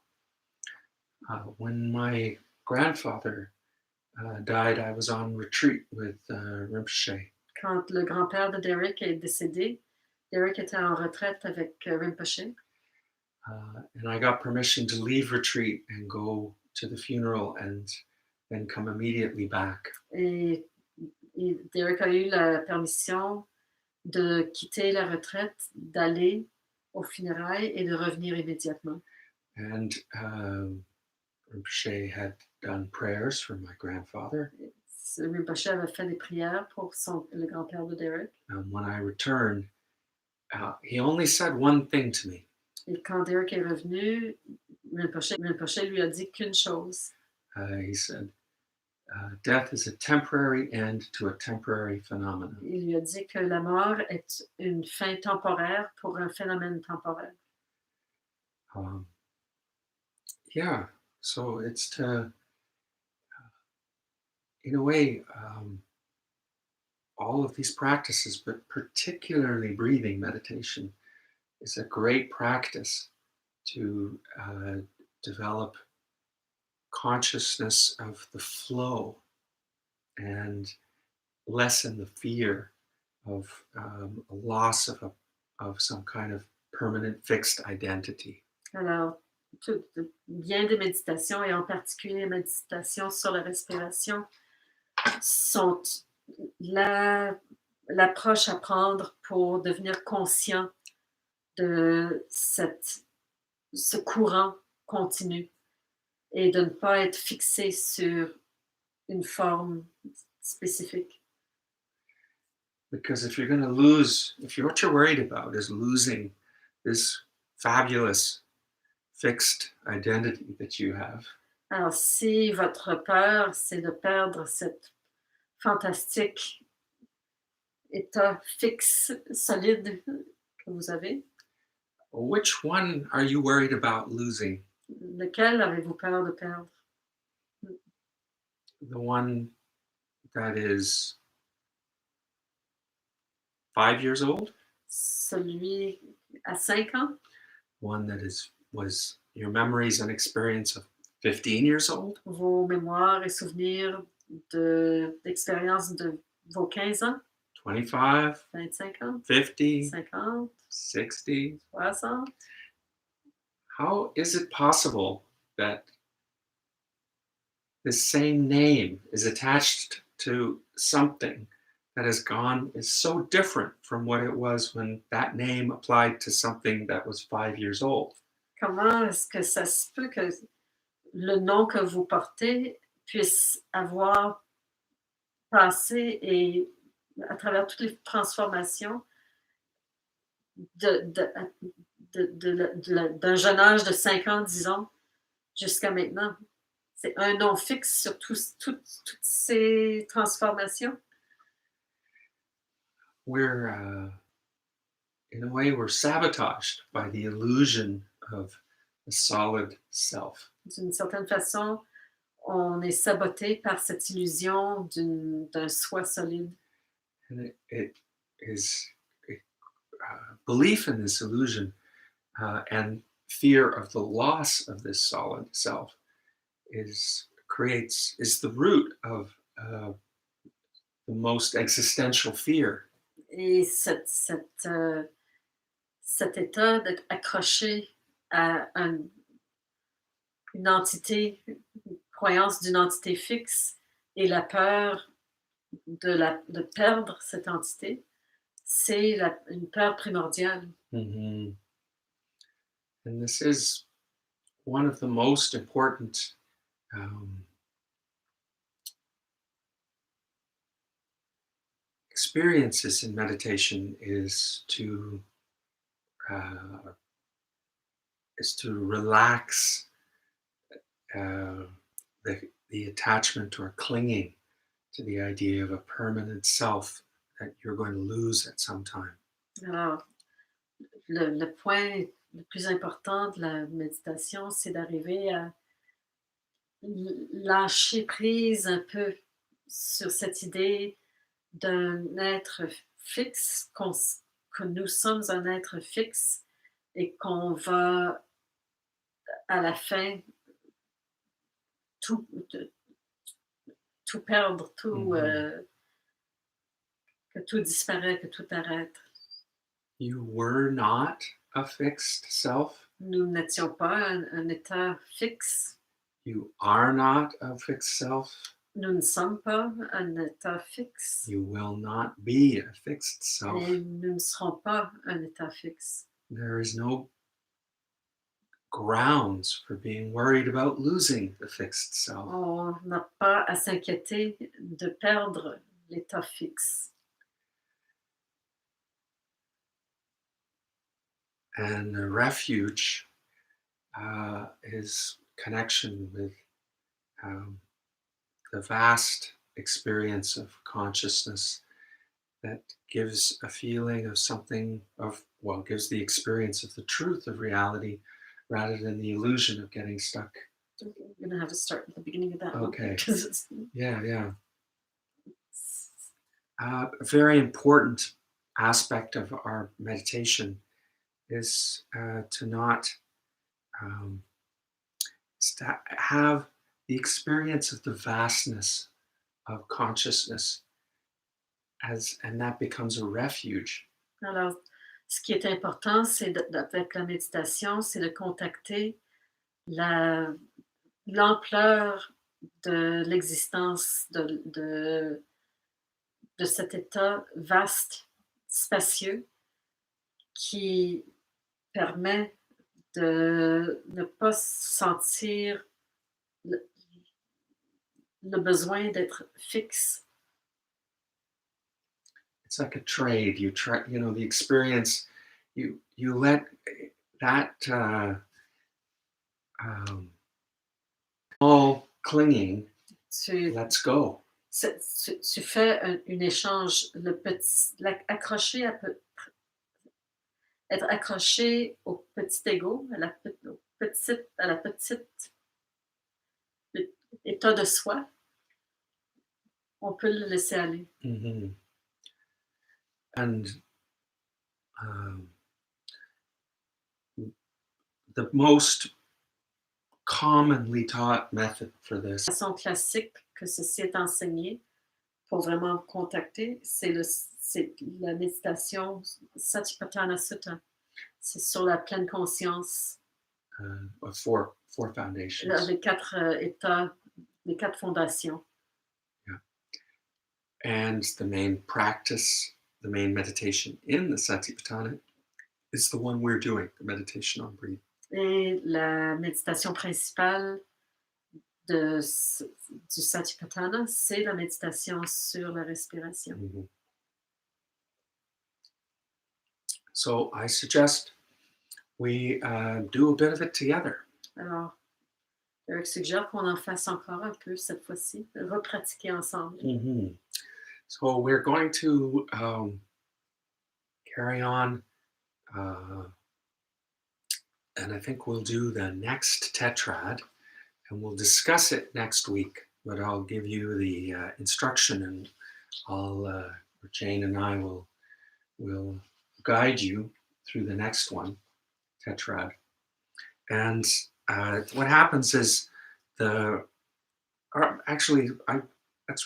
When my grandfather died, I was on retreat with Rinpoche. Quand le grand-père de Derek est décédé, Derek était en retraite avec Rinpoche. And I got permission to leave retreat and go to the funeral and then come immediately back. Et Derek a eu la permission de quitter la retraite, d'aller aux funérailles et de revenir immédiatement. And Rinpoche had done prayers for my grandfather. Rinpoche avait fait des prières pour le grand-père de Derek. And when I returned, he only said one thing to me. Et quand Derek est revenu, Rinpoche lui a dit qu'une chose. He said, death is a temporary end to a temporary phenomenon. Il lui a dit que la mort est une fin temporaire pour un phénomène temporaire. Yeah, so it's to, in a way, all of these practices, but particularly breathing meditation, is a great practice to develop consciousness of the flow and lessen the fear of a loss of some kind of permanent fixed identity. Alors, bien des méditations, et en particulier les méditations sur la respiration, sont l'approche à prendre pour devenir conscient de ce courant continu et de ne pas être fixé sur une forme spécifique. Because if what you're worried about is losing this fabulous fixed identity that you have, Alors, si votre peur, c'est de perdre cette fantastique état fixe, solide que vous avez, which one are you worried about losing? lequel avez-vous peur de perdre? The one that is 5 years old? Celui à 5 ans? One that was your memories and experience of 15 years old? vos mémoires et souvenirs d'expériences de vos 15 ans, 25? 25 ans, 50? 50, 60? 60? How is it possible that this same name is attached to something that is so different from what it was when that name applied to something that was 5 years old? Comment est-ce que ça se peut que le nom que vous portez puisse avoir passé et à travers toutes les transformations de d'un jeune âge de 5 ans, disons, jusqu'à maintenant? C'est un nom fixe sur toutes ces transformations? We're in a way, we're sabotaged by the illusion of the solid self. D'une certaine façon, on est saboté par cette illusion d'un soi solide. And it is belief in this illusion and fear of the loss of this solid self is the root of the most existential fear. Et cet état d'être accroché à une entité, une croyance d'une entité fixe et la peur de perdre cette entité, c'est une peur primordiale. Mm-hmm. And this is one of the most important experiences in meditation is to relax the attachment or clinging to the idea of a permanent self that you're going to lose at some time. Alors, le point le plus important de la méditation, c'est d'arriver à lâcher prise un peu sur cette idée d'un être fixe, que nous sommes un être fixe et qu'on va à la fin tout, tout perdre, que tout disparaît, que tout arrête. You were not a fixed self. Nous n'étions pas un état fixe. You are not a fixed self. Nous ne sommes pas un état fixe. You will not be a fixed self. Et nous ne serons pas un état fixe. There is no grounds for being worried about losing the fixed self. On n'a pas à s'inquiéter de perdre l'état fixe. And the refuge is connection with the vast experience of consciousness that gives a feeling of gives the experience of the truth of reality rather than the illusion of getting stuck. You're going to have to start at the beginning of that Okay. one. It's, Yeah. A very important aspect of our meditation is to not to have the experience of the vastness of consciousness and that becomes a refuge. alors, ce qui est important, c'est avec la méditation, c'est de contacter l'ampleur de l'existence de cet état vaste, spacieux, qui permet de ne pas sentir le besoin d'être fixe. It's like a trade. The experience. You let that all clinging. Let's go. Tu fais un échange, être accroché au petit ego, à la petite état de soi, on peut le laisser aller. Mm-hmm. And the most commonly taught method for this façon classique que ceci est enseigné pour vraiment contacter, c'est la méditation Satipatthana Sutta. C'est sur la pleine conscience, of four foundations. avec 4 états, les 4 fondations. And the main practice, the main meditation in the Satipatthana is the one we're doing, the meditation on breathing. Et la méditation principale du Satipatthana, c'est la méditation sur la respiration. Mm-hmm. So I suggest we do a bit of it together. Alors, Eric suggère qu'on en fasse encore un peu cette fois-ci, repratiquer ensemble. Mm-hmm. So we're going to carry on, and I think we'll do the next Tetrad, and we'll discuss it next week. But I'll give you the instruction, and Jane and I will guide you through the next one, Tetrad. And what happens is let's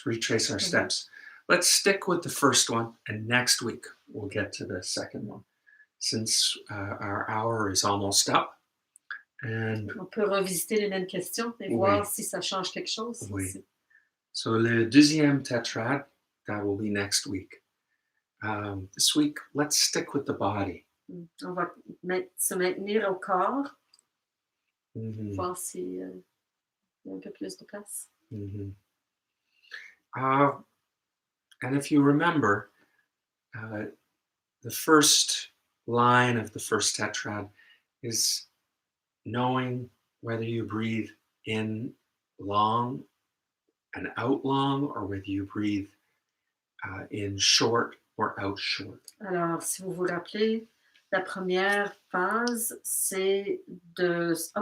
retrace our steps. Let's stick with the first one, and next week we'll get to the second one, since our hour is almost up. And on peut revisiter les mêmes questions et voir si ça change quelque chose. Oui. So le deuxième Tetrad, that will be next week. This week, let's stick with the body. On va se maintenir au corps, voir s'il y a un peu plus de place. Mm-hmm. And if you remember, the first line of the first Tetrad is knowing whether you breathe in long and out long, or whether you breathe in short or out short. Alors, si vous vous rappelez, la première phase, c'est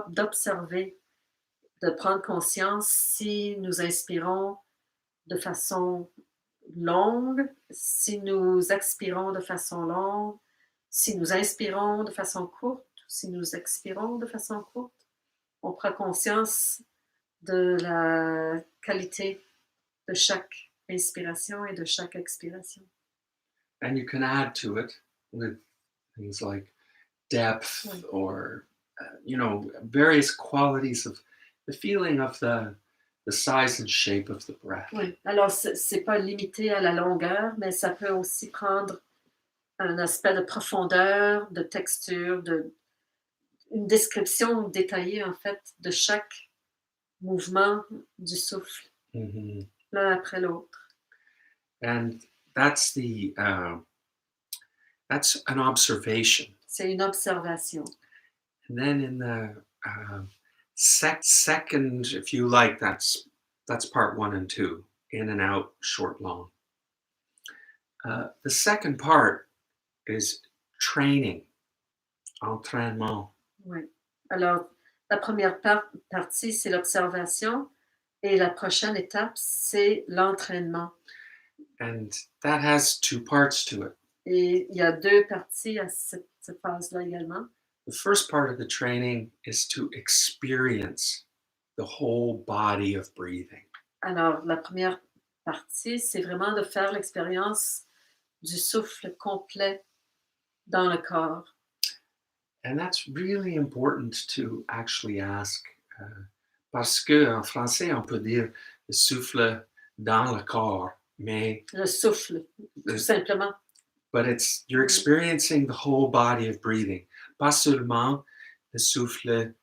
d'observer, de prendre conscience si nous inspirons de façon longue, si nous expirons de façon longue, si nous inspirons de façon courte, si nous expirons de façon courte. On prend conscience de la qualité de chaque inspiration et de chaque expiration. And you can add to it with things like depth or, various qualities of the feeling of the size and shape of the breath. Oui, alors c'est pas limité à la longueur, mais ça peut aussi prendre un aspect de profondeur, de texture, une description détaillée en fait de chaque mouvement du souffle, l'un après l'autre. And that's an observation. C'est une observation. And then in the second, if you like, that's part 1 and 2, in and out, short, long. The second part is training, entraînement. Oui. Alors, la première partie, c'est l'observation, et la prochaine étape, c'est l'entraînement. And that has 2 parts to it. Et il y a 2 parties à cette phase-là également. The first part of the training is to experience the whole body of breathing. Alors, la première partie, c'est vraiment de faire l'expérience du souffle complet dans le corps. And that's really important to actually ask, parce que en français, on peut dire le souffle dans le corps, mais le souffle, tout simplement. But you're experiencing the whole body of breathing, pas seulement le souffle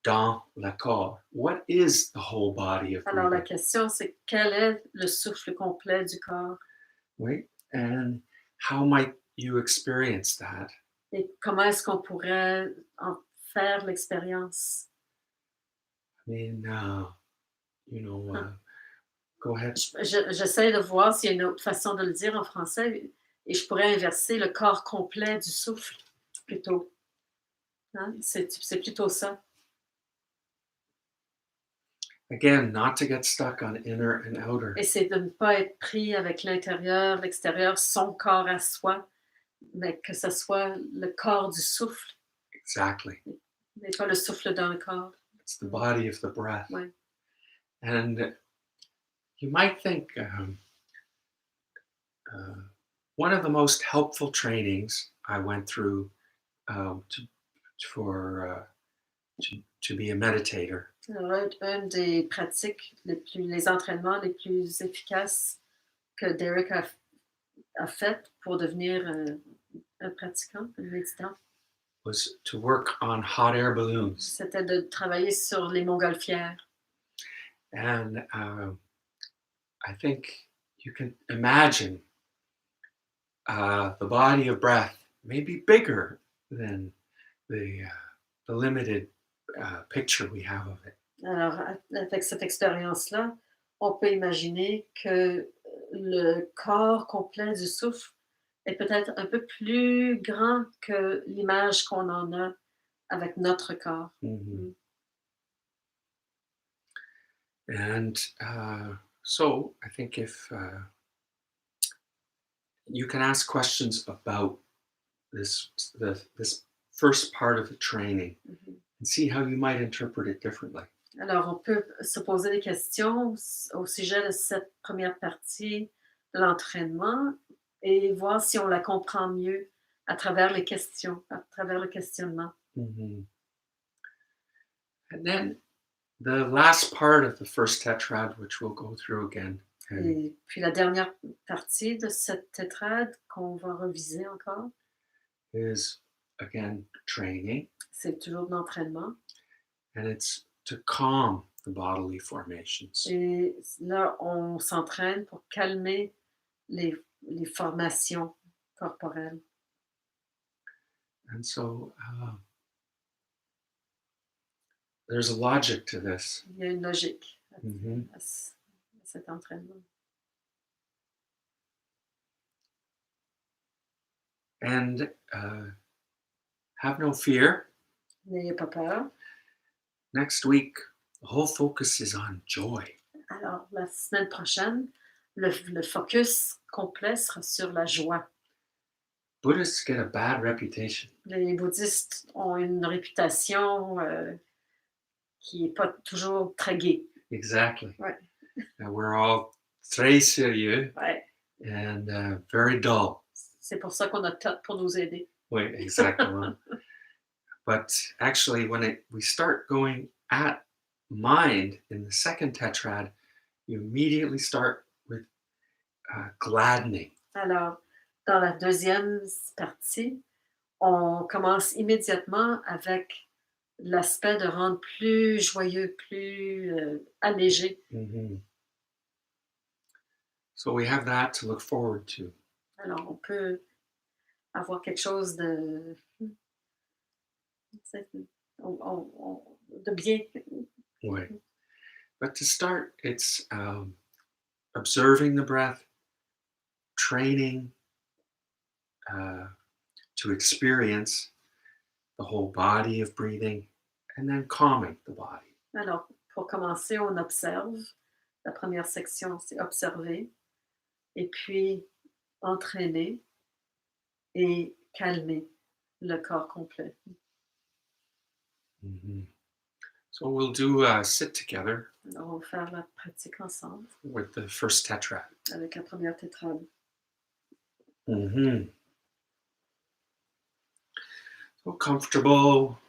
dans le corps. What is the whole body of breathing? Alors la question, c'est quel est le souffle complet du corps? Oui, and how might you experience that? Et comment est-ce qu'on pourrait en faire l'expérience? I mean, go ahead. J'essaie de voir s'il y a une autre façon de le dire en français, et je pourrais inverser le corps complet du souffle, plutôt. Hein? C'est plutôt ça. Again, not to get stuck on inner and outer. Et c'est de ne pas être pris avec l'intérieur, l'extérieur, son corps à soi, mais que ce soit le corps du souffle. Exactly. Mais pas le souffle dans le corps. It's the body of the breath. Ouais. And you might think uh, one of the most helpful trainings I went through to, for to be a meditator Alors, une des pratiques les entraînements les plus efficaces que Derek a fait pour devenir un pratiquant, un méditant, was to work on hot air balloons. c'était de travailler sur les montgolfières. And I think you can imagine the body of breath may be bigger than the limited picture we have of it. Alors, avec cette expérience-là, on peut imaginer que le corps complet du souffle est peut-être un peu plus grand que l'image qu'on en a avec notre corps. Mhm. And so I think if you can ask questions about this first part of the training Mhm. and see how you might interpret it differently. Alors, on peut se poser des questions au sujet de cette première partie de l'entraînement et voir si on la comprend mieux à travers les questions, à travers le questionnement. Mhm. And then the last part of the first tetrad, which we'll go through again, and Et puis la dernière partie de cette tétrade qu'on va reviser encore, is again training, c'est toujours de l'entraînement. and it's to calm the bodily formations. Et là, on s'entraîne pour calmer les formations corporelles. And so there's a logic to this. Il y a une logique Mhm. à cet entraînement. And have no fear. N'ayez pas peur. Next week, the whole focus is on joy. Alors, la semaine prochaine, le focus complet sera sur la joie. Buddhists get a bad reputation. Les bouddhistes ont une réputation qui n'est pas toujours très gaie. Exactly. Ouais. We're all très sérieux Ouais. and very dull. C'est pour ça qu'on a Tot pour nous aider. Oui, exactement. But actually, when we start going at mind in the second tetrad, you immediately start with gladdening. Alors, dans la deuxième partie, on commence immédiatement avec l'aspect de rendre plus joyeux, plus allégé. Mm-hmm. So we have that to look forward to. Alors, on peut avoir quelque chose de bien. Right. But to start, it's observing the breath, training to experience the whole body of breathing, and then calming the body. Alors, pour commencer, on observe. La première section, c'est observer, et puis entraîner et calmer le corps complet. Mm-hmm. So we'll do sit together Alors, on va faire la pratique ensemble with the first tetrad. avec la première tétrade. Mm-hmm. So comfortable,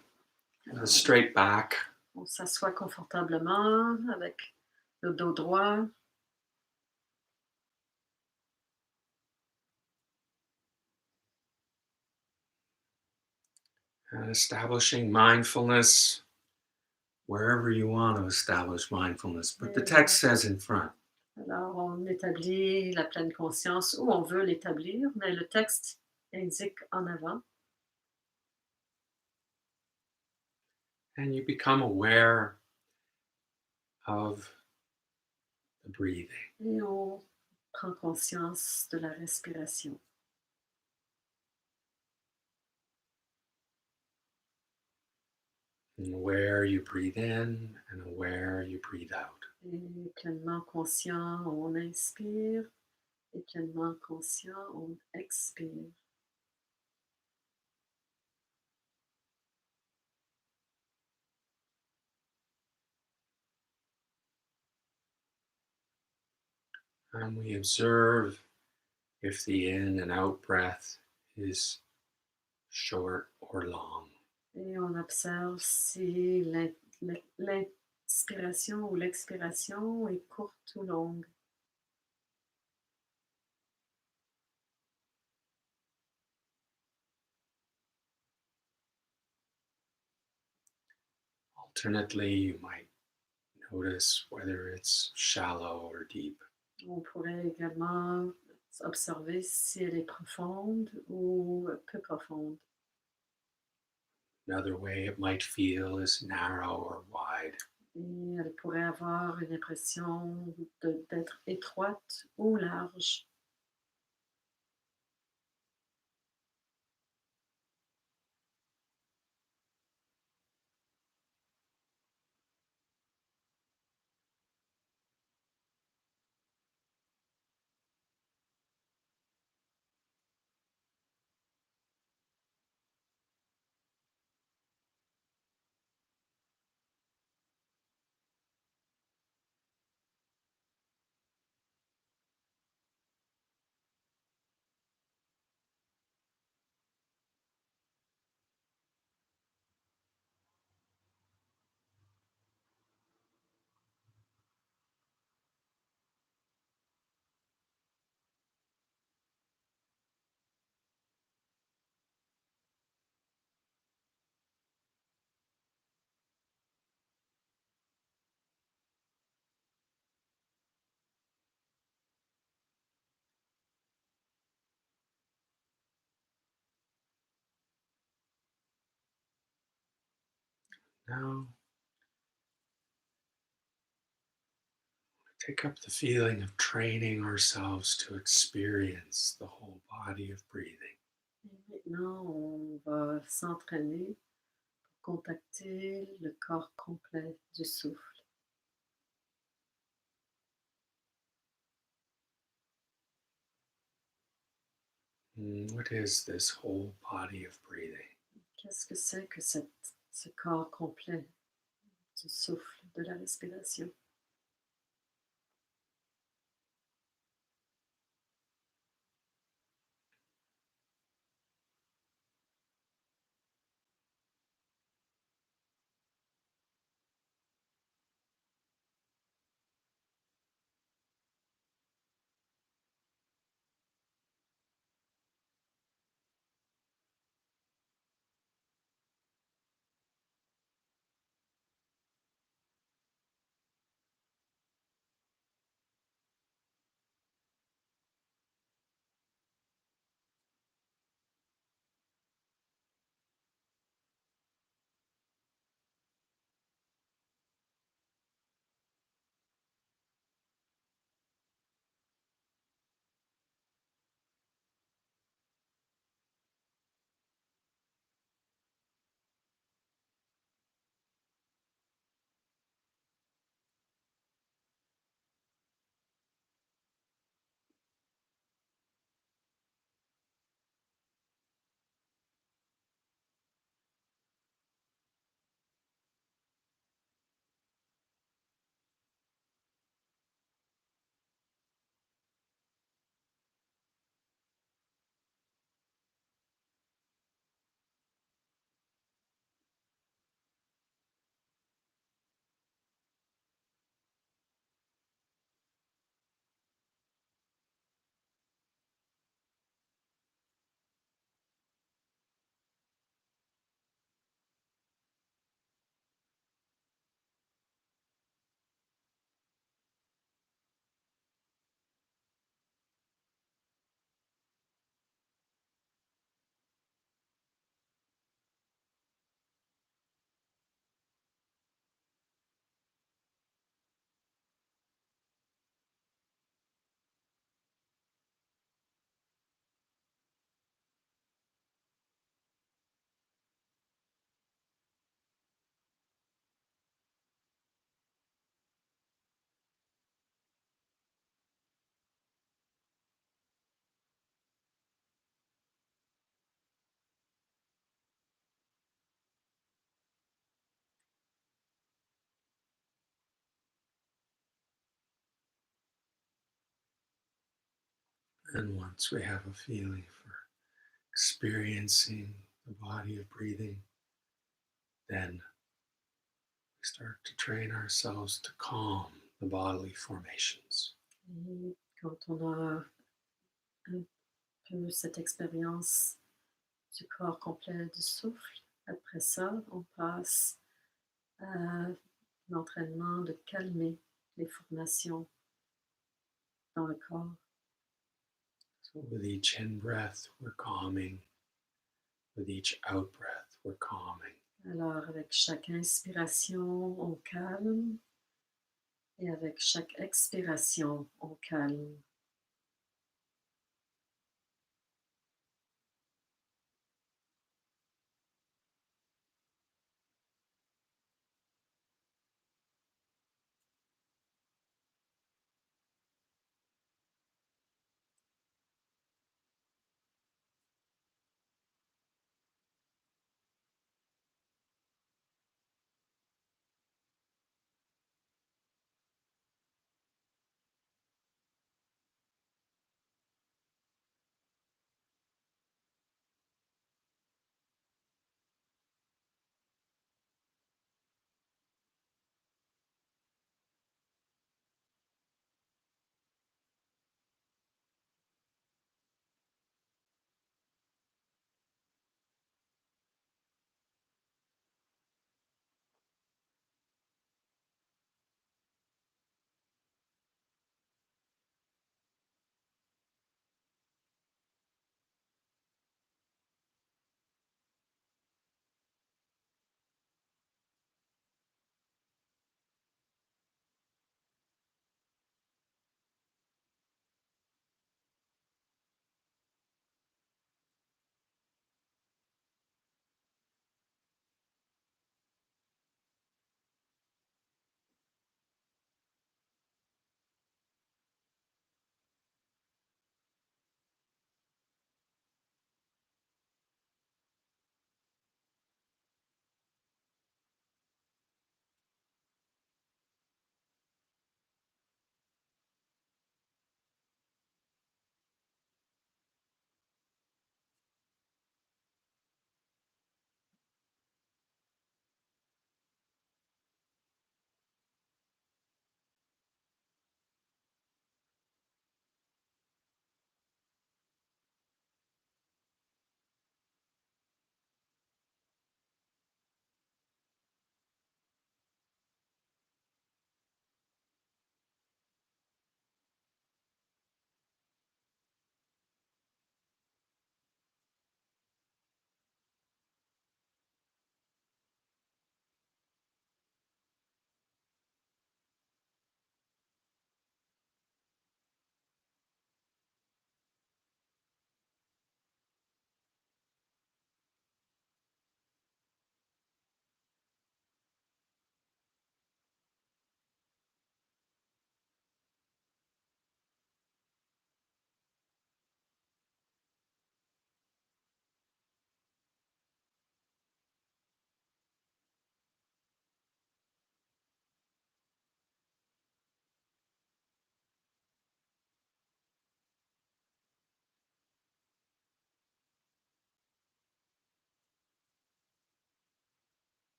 with a Alors, straight back. on s'assoit confortablement avec le dos droit. And establishing mindfulness wherever you want to establish mindfulness, but the text says in front. Alors, on établit la pleine conscience où on veut l'établir, mais le texte indique en avant. And you become aware of the breathing. Et on prend conscience de la respiration. And where you breathe in and where you breathe out. Et pleinement conscient, on inspire. Et pleinement conscient, on expire. And we observe if the in and out breath is short or long. Et on observe si l'inspiration ou l'expiration est courte ou longue. Alternately, you might notice whether it's shallow or deep. On pourrait également observer si elle est profonde ou peu profonde. Another way it might feel is narrow or wide. Et elle pourrait avoir une impression d'être étroite ou large. Now, take up the feeling of training ourselves to experience the whole body of breathing. Et maintenant, on va s'entraîner pour contacter le corps complet du souffle. What is this whole body of breathing? Qu'est-ce que c'est que ce corps complet du souffle, de la respiration? And once we have a feeling for experiencing the body of breathing, then we start to train ourselves to calm the bodily formations. Et quand on a un peu cette expérience du corps complet du souffle, après ça, on passe à l'entraînement de calmer les formations dans le corps. So with each in breath, we're calming. With each out breath, we're calming. Alors, avec chaque inspiration, on calme. Et avec chaque expiration, on calme.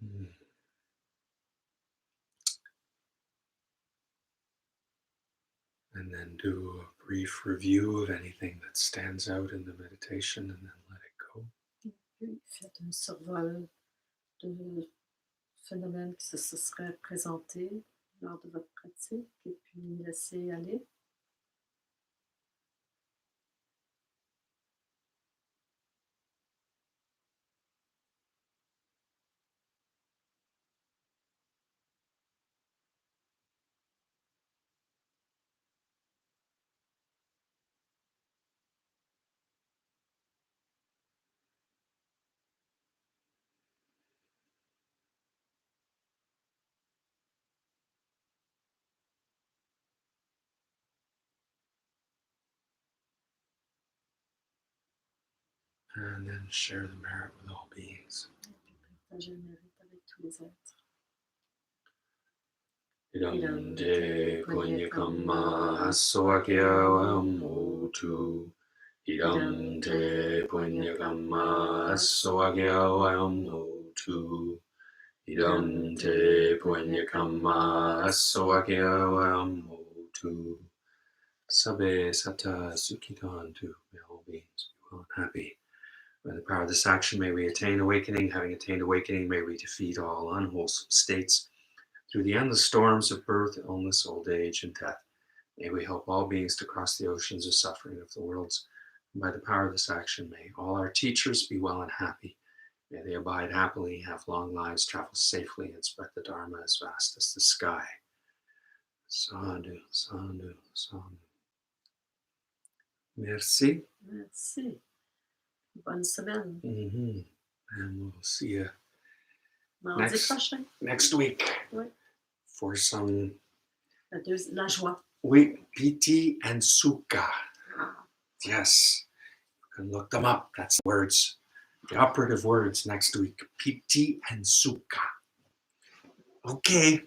Mm. And then do a brief review of anything that stands out in the meditation and then let it go. Puis faites un survol de phénomènes qui se seraient présentés lors de votre pratique et puis laissez aller. and then share the merit with all beings. Partager le mérite avec tous les êtres. Idam te punyakama aswakya mutu. Idam te punyakama aswakya mutu. Idam te punyakama aswakya mutu. Sabe sata sukhitantu. May all beings be well and happy. By the power of this action, may we attain awakening. Having attained awakening, may we defeat all unwholesome states. Through the endless storms of birth, illness, old age, and death, may we help all beings to cross the oceans of suffering of the worlds. And by the power of this action, may all our teachers be well and happy. May they abide happily, have long lives, travel safely, and spread the Dharma as vast as the sky. Sadhu, sadhu, sadhu. Merci. Merci. Bonne semaine. And we'll see you Mardi prochain. next week Oui. for some La joie. Oui, piti and sukha. Yes, you can look them up. That's the words, the operative words next week. Piti and sukha. Okay.